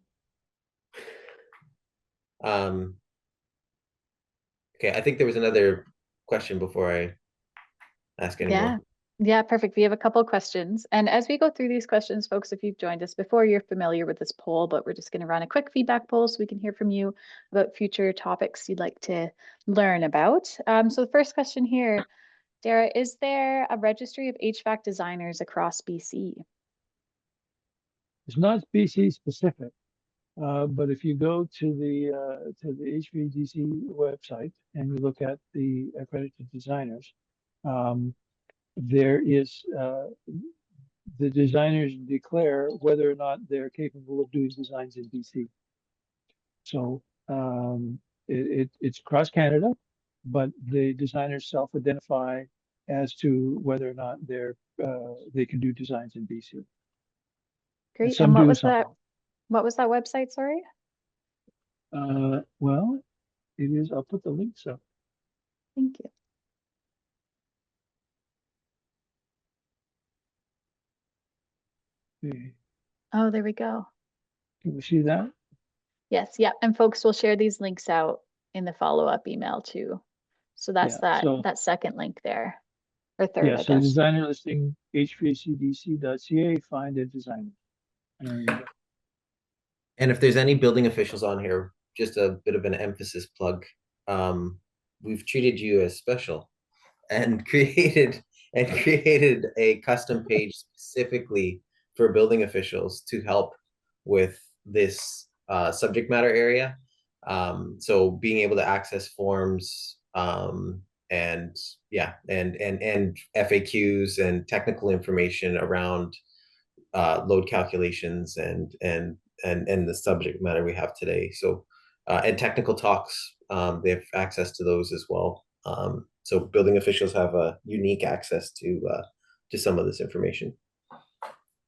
Okay, I think there was another question before I ask any more. Yeah, perfect. We have a couple questions. And as we go through these questions, folks, if you've joined us before, you're familiar with this poll, but we're just going to run a quick feedback poll so we can hear from you about future topics you'd like to learn about. So the first question here, Dara, is there a registry of HVAC designers across BC? it's not BC specific. But if you go to the HVAC website and you look at the accredited designers, there is the designers declare whether or not they're capable of doing designs in BC. So it's across Canada, but the designers self-identify as to whether or not they can do designs in BC. Great. Some And do, some don't. what was that website? Sorry. Well, it is. I'll put the links up. Thank you. Okay. Oh, there we go. Can we see that? Yes. Yeah. And folks, will share these links out in the follow-up email too. So that's that second link there, or third, Yeah, I so the guess. designer listing hvacdc.ca, find a designer. And if there's any building officials on here, just a bit of an emphasis plug. We've treated you as special and created a custom page specifically for building officials to help with this subject matter area. So being able to access forms, and FAQs and technical information around load calculations and the subject matter we have today. So and technical talks, they have access to those as well. So building officials have a unique access to some of this information.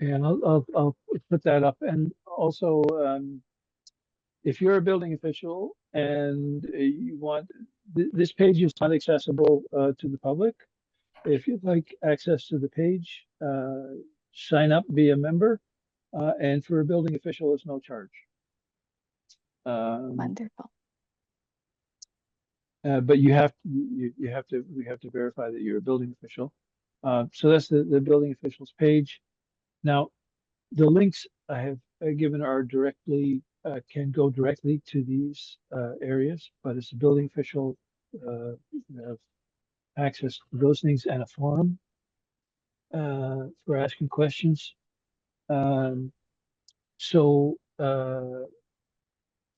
And I'll put that up. And also, if you're a building official and you want, this page is not accessible to the public. If you'd like access to the page, sign up, be a member, and for a building official, it's no charge. Wonderful. But we have to verify that you're a building official. So that's the building officials page. Now, the links I have given are can go directly to these areas, but it's a building official have access to those things and a forum for asking questions. So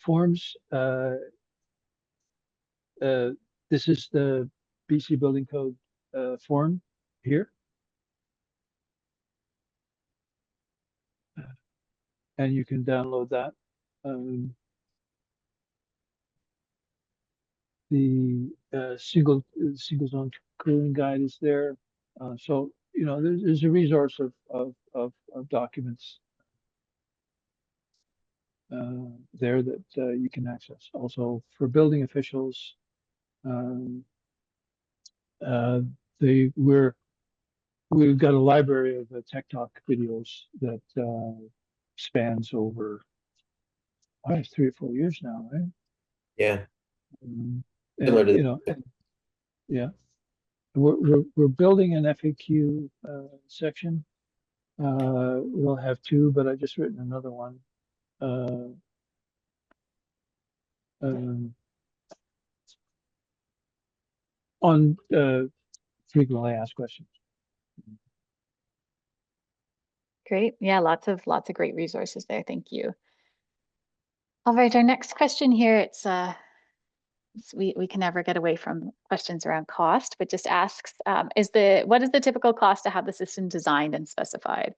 forms. This is the BC Building Code form here. And you can download that. The single zone cooling guide is there. So, you know, there's a resource of documents there that you can access. Also for building officials, we've got a library of Tech Talk videos that spans over 3 or 4 years now, right? Yeah. And, Similar to you know, yeah. we're building an FAQ section. We'll have two, but I just written another one. Um, on frequently asked questions. Great. Yeah, lots of great resources there. Thank you. All right, our next question here, we can never get away from questions around cost, but just asks, what is the typical cost to have the system designed and specified?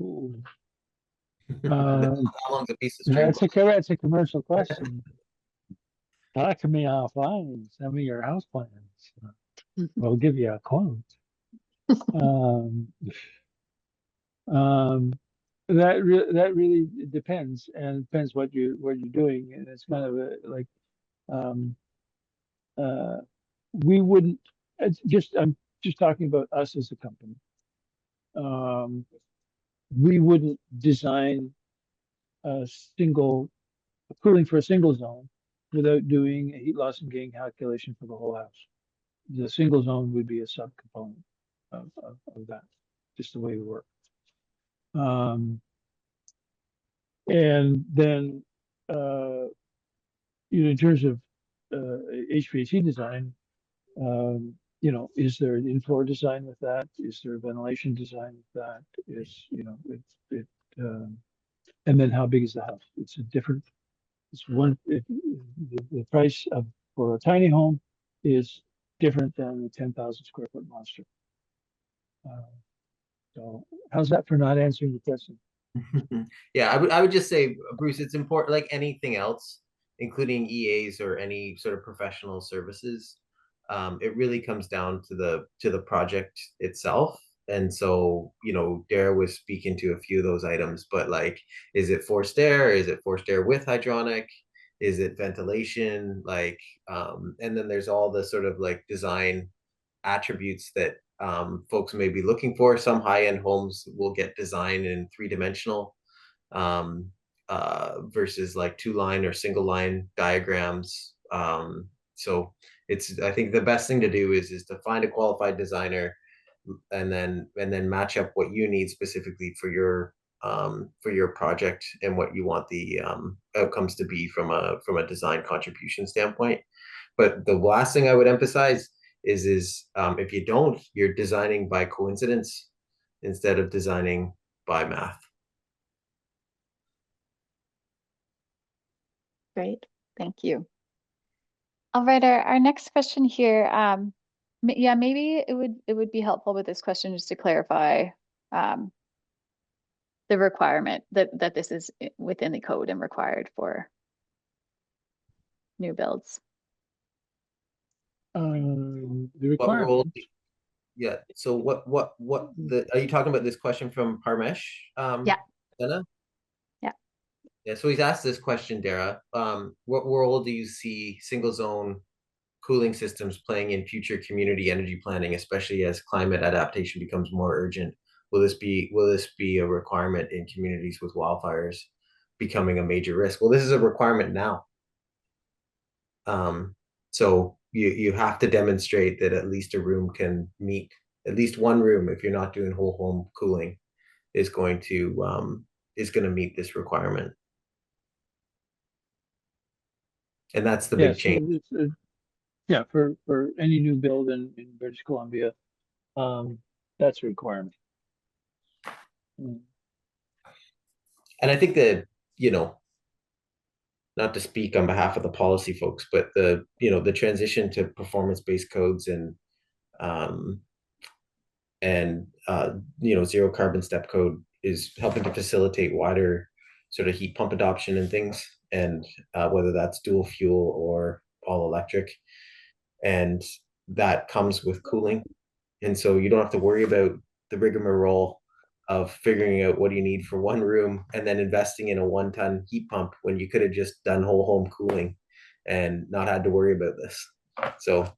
Ooh. How long's a piece of string? That's a commercial question. Talk to me offline. Send me your house plans. We'll give you a quote. That really depends, and it depends what you're doing, and it's kind of like we wouldn't. I'm just talking about us as a company. We wouldn't design a single cooling for a single zone without doing a heat loss and gain calculation for the whole house. The single zone would be a subcomponent of that, just the way we work. And then, in terms of HVAC design, is there an in-floor design with that? Is there a ventilation design with that? And then how big is the house? The price for a tiny home is different than the 10,000 square foot monster. So how's that for not answering the question? Yeah, I would just say, Bruce, it's important, like anything else, including EAs or any sort of professional services. It really comes down to the project itself. And so, Dara was speaking to a few of those items, but like, is it forced air? Is it forced air with hydronic? Is it ventilation? Like, and then there's all the sort of like design attributes that folks may be looking for. Some high-end homes will get designed in three-dimensional versus like two-line or single-line diagrams. So I think the best thing to do is to find a qualified designer and then match up what you need specifically for your project and what you want the outcomes to be from a design contribution standpoint. But the last thing I would emphasize is if you don't, you're designing by coincidence instead of designing by math. Great, thank you. All right, our next question here. Yeah, maybe it would be helpful with this question just to clarify the requirement that this is within the code and required for new builds. The requirement. Yeah. So are you talking about this question from Parmesh? Yeah. Anna? Yeah. Yeah. So he's asked this question, Dara. What role do you see single zone cooling systems playing in future community energy planning, especially as climate adaptation becomes more urgent? Will this be a requirement in communities with wildfires becoming a major risk? Well, this is a requirement now. So you have to demonstrate that at least a room can meet, at least one room, if you're not doing whole home cooling, is going to meet this requirement. And that's the big change. Yeah, for any new build in British Columbia, that's a requirement. And I think that, not to speak on behalf of the policy folks, but the transition to performance-based codes and zero carbon step code is helping to facilitate wider sort of heat pump adoption and things, and whether that's dual fuel or all electric, and that comes with cooling, and so you don't have to worry about the rigmarole of figuring out what do you need for one room and then investing in a 1-ton heat pump when you could have just done whole home cooling and not had to worry about this. So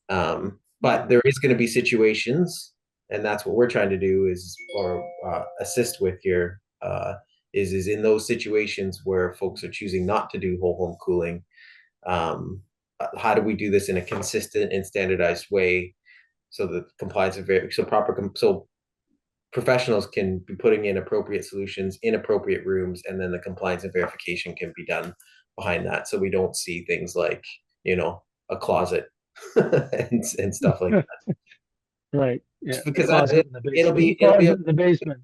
but there is going to be situations, and that's what we're trying to do assist with here, is in those situations where folks are choosing not to do whole home cooling, how do we do this in a consistent and standardized way so that compliance is very so professionals can be putting in appropriate solutions in appropriate rooms, and then the compliance and verification can be done behind that, so we don't see things like, you know, a closet and stuff like that. Right, yeah. Because Closet in the it'll basement. be Closet in the basement.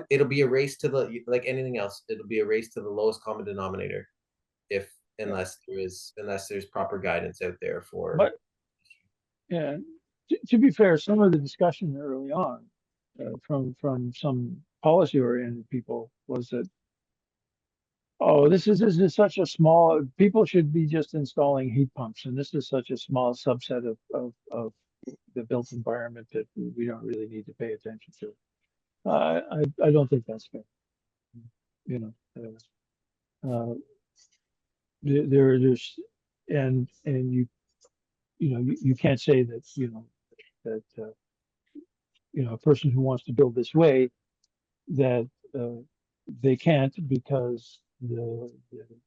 it'll be a race to the, like anything else, it'll be a race to the lowest common denominator if unless there's proper guidance out there for. But yeah, to be fair, some of the discussion early on from some policy-oriented people was that, oh, this is such a small, people should be just installing heat pumps, and this is such a small subset of the built environment that we don't really need to pay attention to. I don't think that's fair. You know, there's and you can't say that that a person who wants to build this way that they can't because the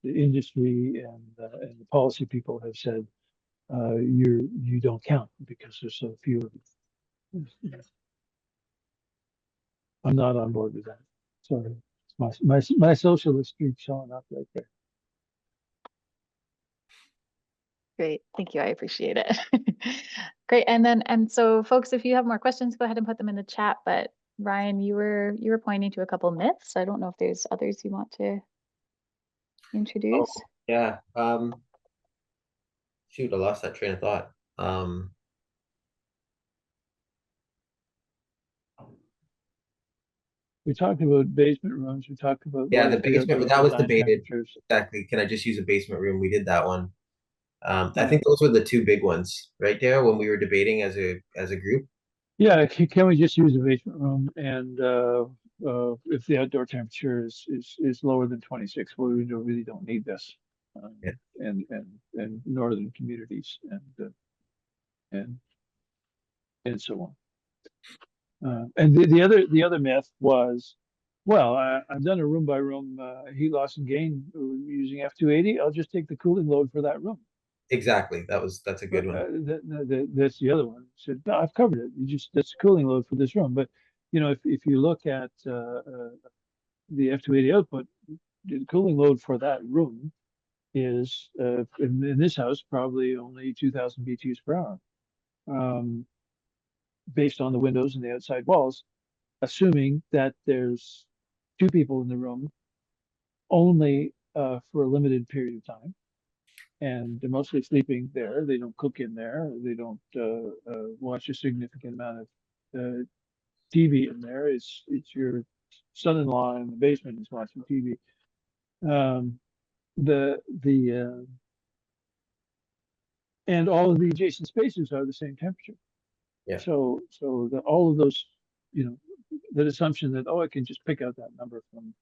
industry and the policy people have said you don't count because there's so few of you. I'm not on board with that. Sorry, it's my socialist streak showing up right there. Great, thank you. I appreciate it. Great, and so folks, if you have more questions, go ahead and put them in the chat. But Ryan, you were pointing to a couple myths. I don't know if there's others you want to introduce. Oh, yeah. Shoot, I lost that train of thought. We talked about basement rooms. We talked about Yeah, the basement, but that was debated. temperatures. Exactly. Can I just use a basement room? We did that one. I Yeah. think those were the two big ones, right there, when we were debating as a group. Yeah, can we just use a basement room and if the outdoor temperature is lower than 26, well, we really don't need this. Yeah. And northern communities and so on. And the other myth was, well, I've done a room by room heat loss and gain using F280. I'll just take the cooling load for that room. Exactly. That's a good one. That's the other one. So no, I've covered it. That's a cooling load for this room. But if you look at the F280 output, the cooling load for that room is in this house probably only 2,000 BTUs per hour, based on the windows and the outside walls, assuming that there's two people in the room only for a limited period of time. And they're mostly sleeping there. They don't cook in there. They don't watch a significant amount of TV in there. It's your son-in-law in the basement is watching TV. And all of the adjacent spaces are the same temperature. Yeah. So all of those, that assumption that I can just pick out that number from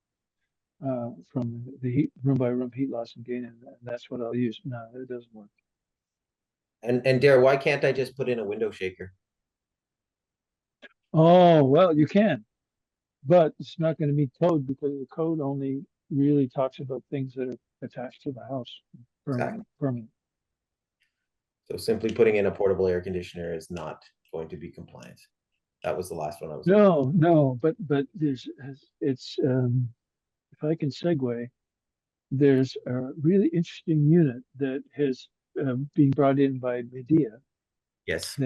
the room by room heat loss and gain, and that's what I'll use. No, it doesn't work. And Dara, why can't I just put in a window shaker? Oh, well, you can, but it's not going to meet code because the code only really talks about things that are attached to the house. Permanent. So simply putting in a portable air conditioner is not going to be compliant. That was the last one I was. No, but it's if I can segue, there's a really interesting unit that has been brought in by Medea. Yes.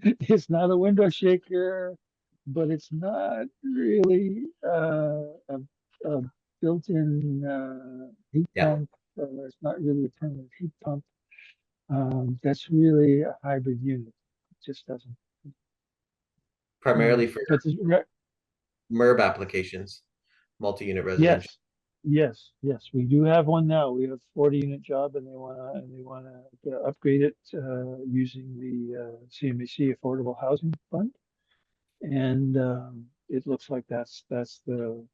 It's not a window shaker, but it's not really a built-in heat pump. It's not really a permanent heat pump. That's really a hybrid unit. It just doesn't. Primarily for MERB applications, multi-unit residential. Yes. We do have one now. We have 40-unit job, and they wanna upgrade it using the CMHC Affordable Housing Fund, and it looks like that's the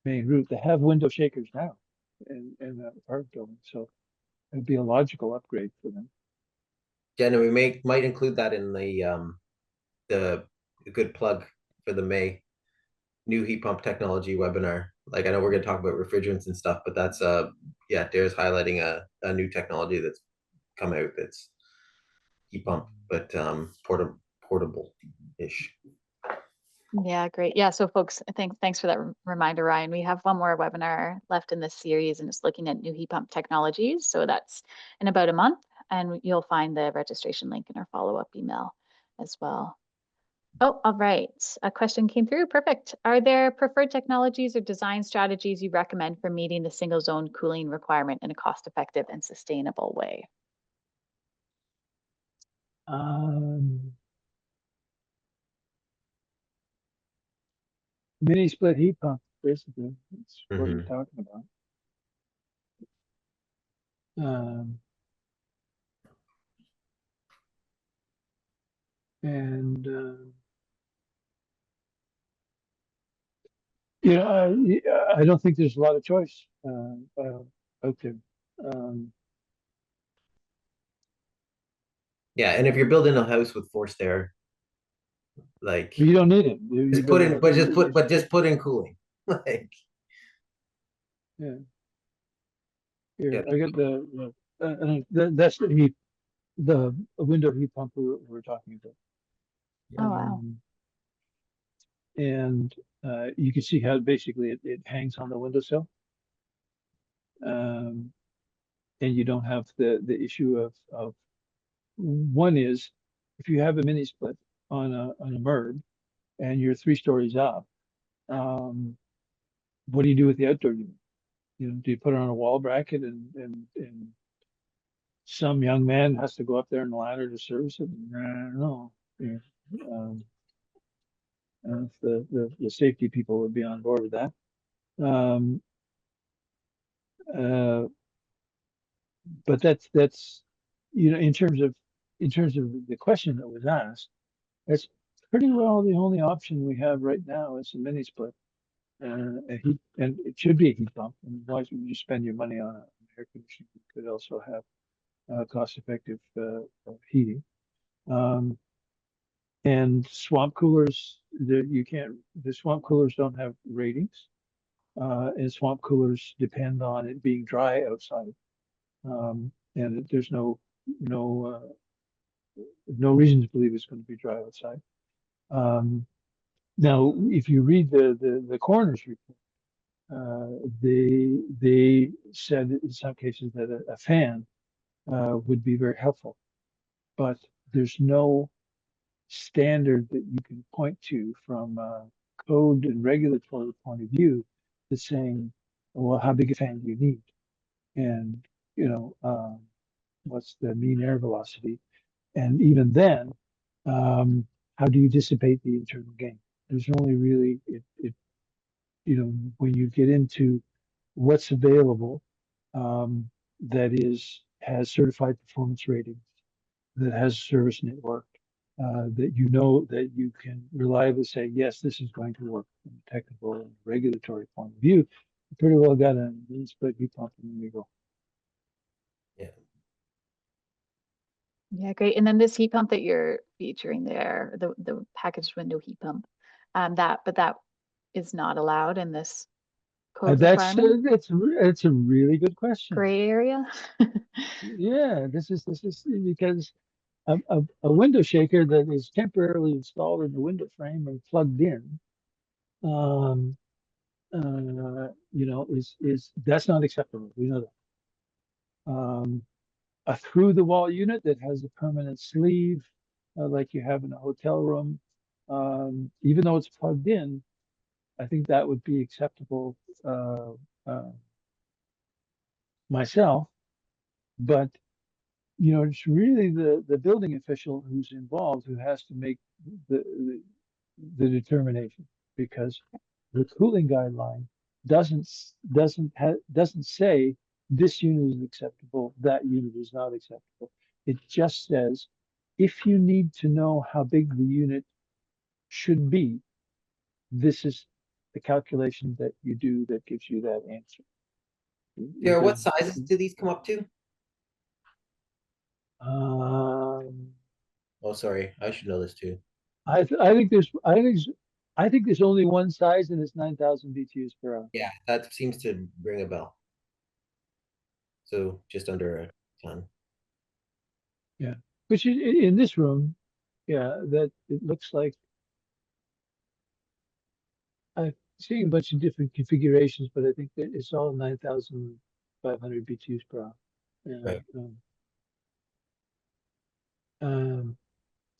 main route. They have window shakers now in that apartment building, so it'd be a logical upgrade for them. Jenna, we might include that in the good plug for the May new heat pump technology webinar. Like I know we're going to talk about refrigerants and stuff, but that's yeah, Dara's highlighting a new technology that's come out that's heat pump, but portable-ish. Yeah, great. Yeah, so folks, thanks for that reminder, Ryan. We have one more webinar left in this series, and it's looking at new heat pump technologies. So that's in about a month, and you'll find the registration link in our follow-up email as well. Oh, all right. A question came through. Perfect. Are there preferred technologies or design strategies you recommend for meeting the single zone cooling requirement in a cost-effective and sustainable way? Mini split heat pump, basically. That's what we're Mhm. talking about. And you know, I don't think there's a lot of choice out there. Yeah, and if you're building a house with forced air, like You don't need it. You just put better in, not. just put in cooling. Like Yeah. yeah, Here, I got that's the heat, the window heat pump we're talking about. Oh, wow. And you can see how basically it hangs on the windowsill. And you don't have the issue of one is if you have a mini split on a MERB and you're 3 stories up, what do you do with the outdoor unit? You know, do you put it on a wall bracket and some young man has to go up there in the ladder to service it? I don't know. Yeah. Um, I don't know if the safety people would be on board with that. Um, uh, but that's you know, in terms of the question that was asked, that's pretty well the only option we have right now is a mini split. A heat, and it should be a heat pump. And why should you spend your money on an air conditioning? You could also have cost-effective heating. And swamp coolers, the swamp coolers don't have ratings, and swamp coolers depend on it being dry outside. And there's no reason to believe it's going to be dry outside. Now, if you read the coroner's report, they said in some cases that a fan would be very helpful, but there's no standard that you can point to from a code and regulatory point of view that's saying, well, how big a fan do you need? And, you know, what's the mean air velocity? And even then, how do you dissipate the internal gain? There's only really, you know, when you get into what's available, that has certified performance ratings, that has a service network, that you know that you can reliably say, yes, this is going to work from a technical and regulatory point of view. You pretty well got a mini split heat pump and then you go. yeah. Yeah, great. And then this heat pump that you're featuring there, the packaged window heat pump, that is not allowed in this code requirement. It's a really good question. Gray area. Yeah, this is because a window shaker that is temporarily installed in the window frame and plugged in, you know, is that's not acceptable. We know that. A through the wall unit that has a permanent sleeve, like you have in a hotel room, even though it's plugged in, I think that would be acceptable myself. But you know, it's really the building official who's involved who has to make the the determination, because the cooling guideline doesn't say this unit is acceptable, that unit is not acceptable. It just says if you need to know how big the unit should be, this is the calculation that you do that gives you that answer. Yeah, what sizes do these come up to? Um, Oh, sorry, I should know this too. I think I think there's only one size and it's 9,000 BTUs per hour. Yeah, that seems to ring a bell. So just under a ton. Which in this room, yeah, that it looks like I'm seeing a bunch of different configurations, but I think that it's all 9,500 BTUs per hour. Right.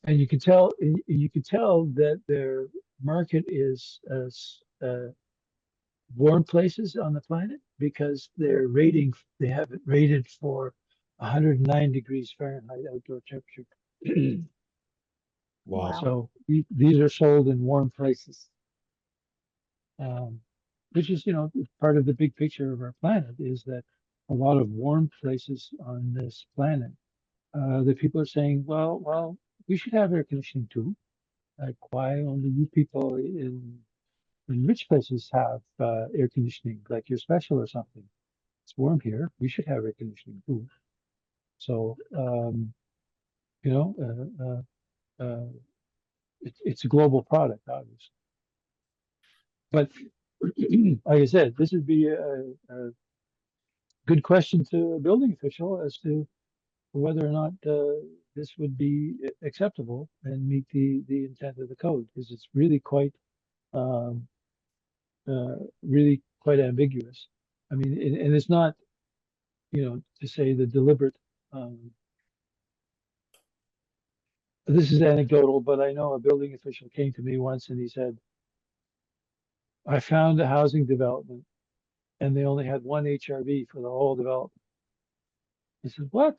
And you can tell that their market is warm places on the planet because they have it rated for 109 degrees Fahrenheit outdoor temperature. Wow. So these are sold in warm places, which is, part of the big picture of our planet is that a lot of warm places on this planet, the people are saying, well, we should have air conditioning too. Like, why only you people in rich places have air conditioning, like you're special or something? It's warm here. We should have air conditioning too. So, you know, it's a global product, obviously. But like I said, this would be a good question to a building official as to whether or not this would be acceptable and meet the intent of the code, because it's um, really quite ambiguous. I mean, and it's not, to say the deliberate. This is anecdotal, but I know a building official came to me once and he said, I found a housing development and they only had one HRV for the whole development. He said, what?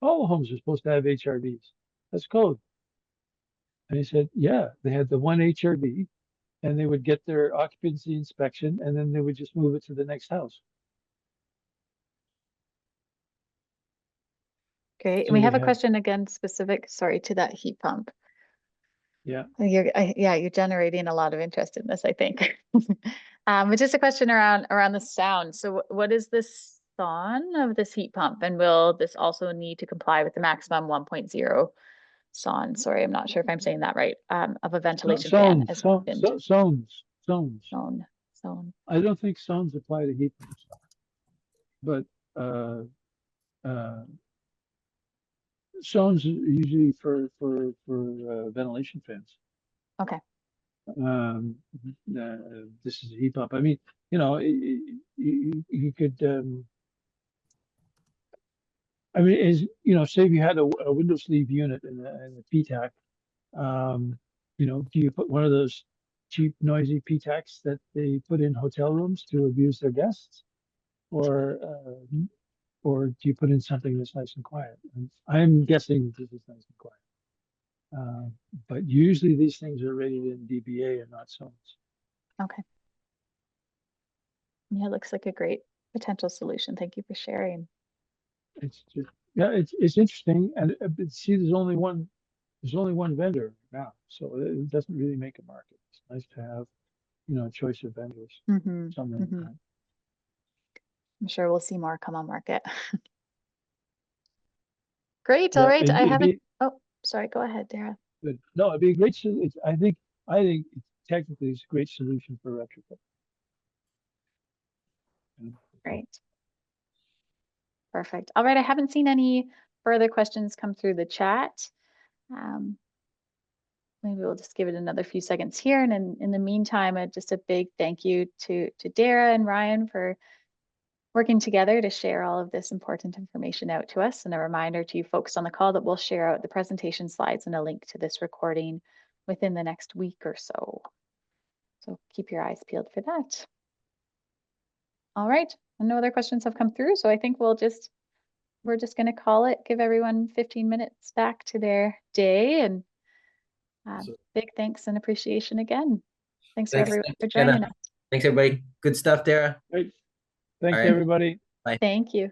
All the homes are supposed to have HRVs. That's code. And he said, yeah, they had the one HRV and they would get their occupancy inspection and then they would just move it to the next house. Great. So And we you have a have- question again specific, sorry, to that heat pump. Yeah. You're generating a lot of interest in this, I think. But just a question around the sound. So what is this SON of this heat pump? And will this also need to comply with the maximum 1.0 SON? Sorry, I'm not sure if I'm saying that right. Of a ventilation fan as mentioned. Zones. SON. I don't think zones apply to heat pumps, but zones are usually for ventilation fans. Okay. This is a heat pump. I mean, you could. I mean, say if you had a window sleeve unit in the PTAC, do you put one of those cheap, noisy PTACs that they put in hotel rooms to abuse their guests, or do you put in something that's nice and quiet? And I'm guessing this is nice and quiet. But usually these things are rated in dBA and not zones. Okay. Yeah, it looks like a great potential solution. Thank you for sharing. It's just, yeah, it's interesting, and see, there's only one vendor now, so it doesn't really make a market. It's nice to have, a choice of vendors. Somewhere in that. I'm sure we'll see more come on market. Great. Yeah, All right. and I haven't. Oh, sorry. Go ahead, Dara. Good. No, it'd be a great solution. I think technically it's a great solution for retrofit. Great. Perfect. All right. I haven't seen any further questions come through the chat. Maybe we'll just give it another few seconds here. And in the meantime, just a big thank you to Dara and Ryan for working together to share all of this important information out to us. And a reminder to you folks on the call that we'll share out the presentation slides and a link to this recording within the next week or so. So keep your eyes peeled for that. All right. And no other questions have come through. So I think we're just going to call it, give everyone 15 minutes back to their day. And big thanks and appreciation again. Thanks everyone for joining us. Thanks, everybody. Good stuff, Dara. Great. Thanks, right. everybody. Bye. Thank you.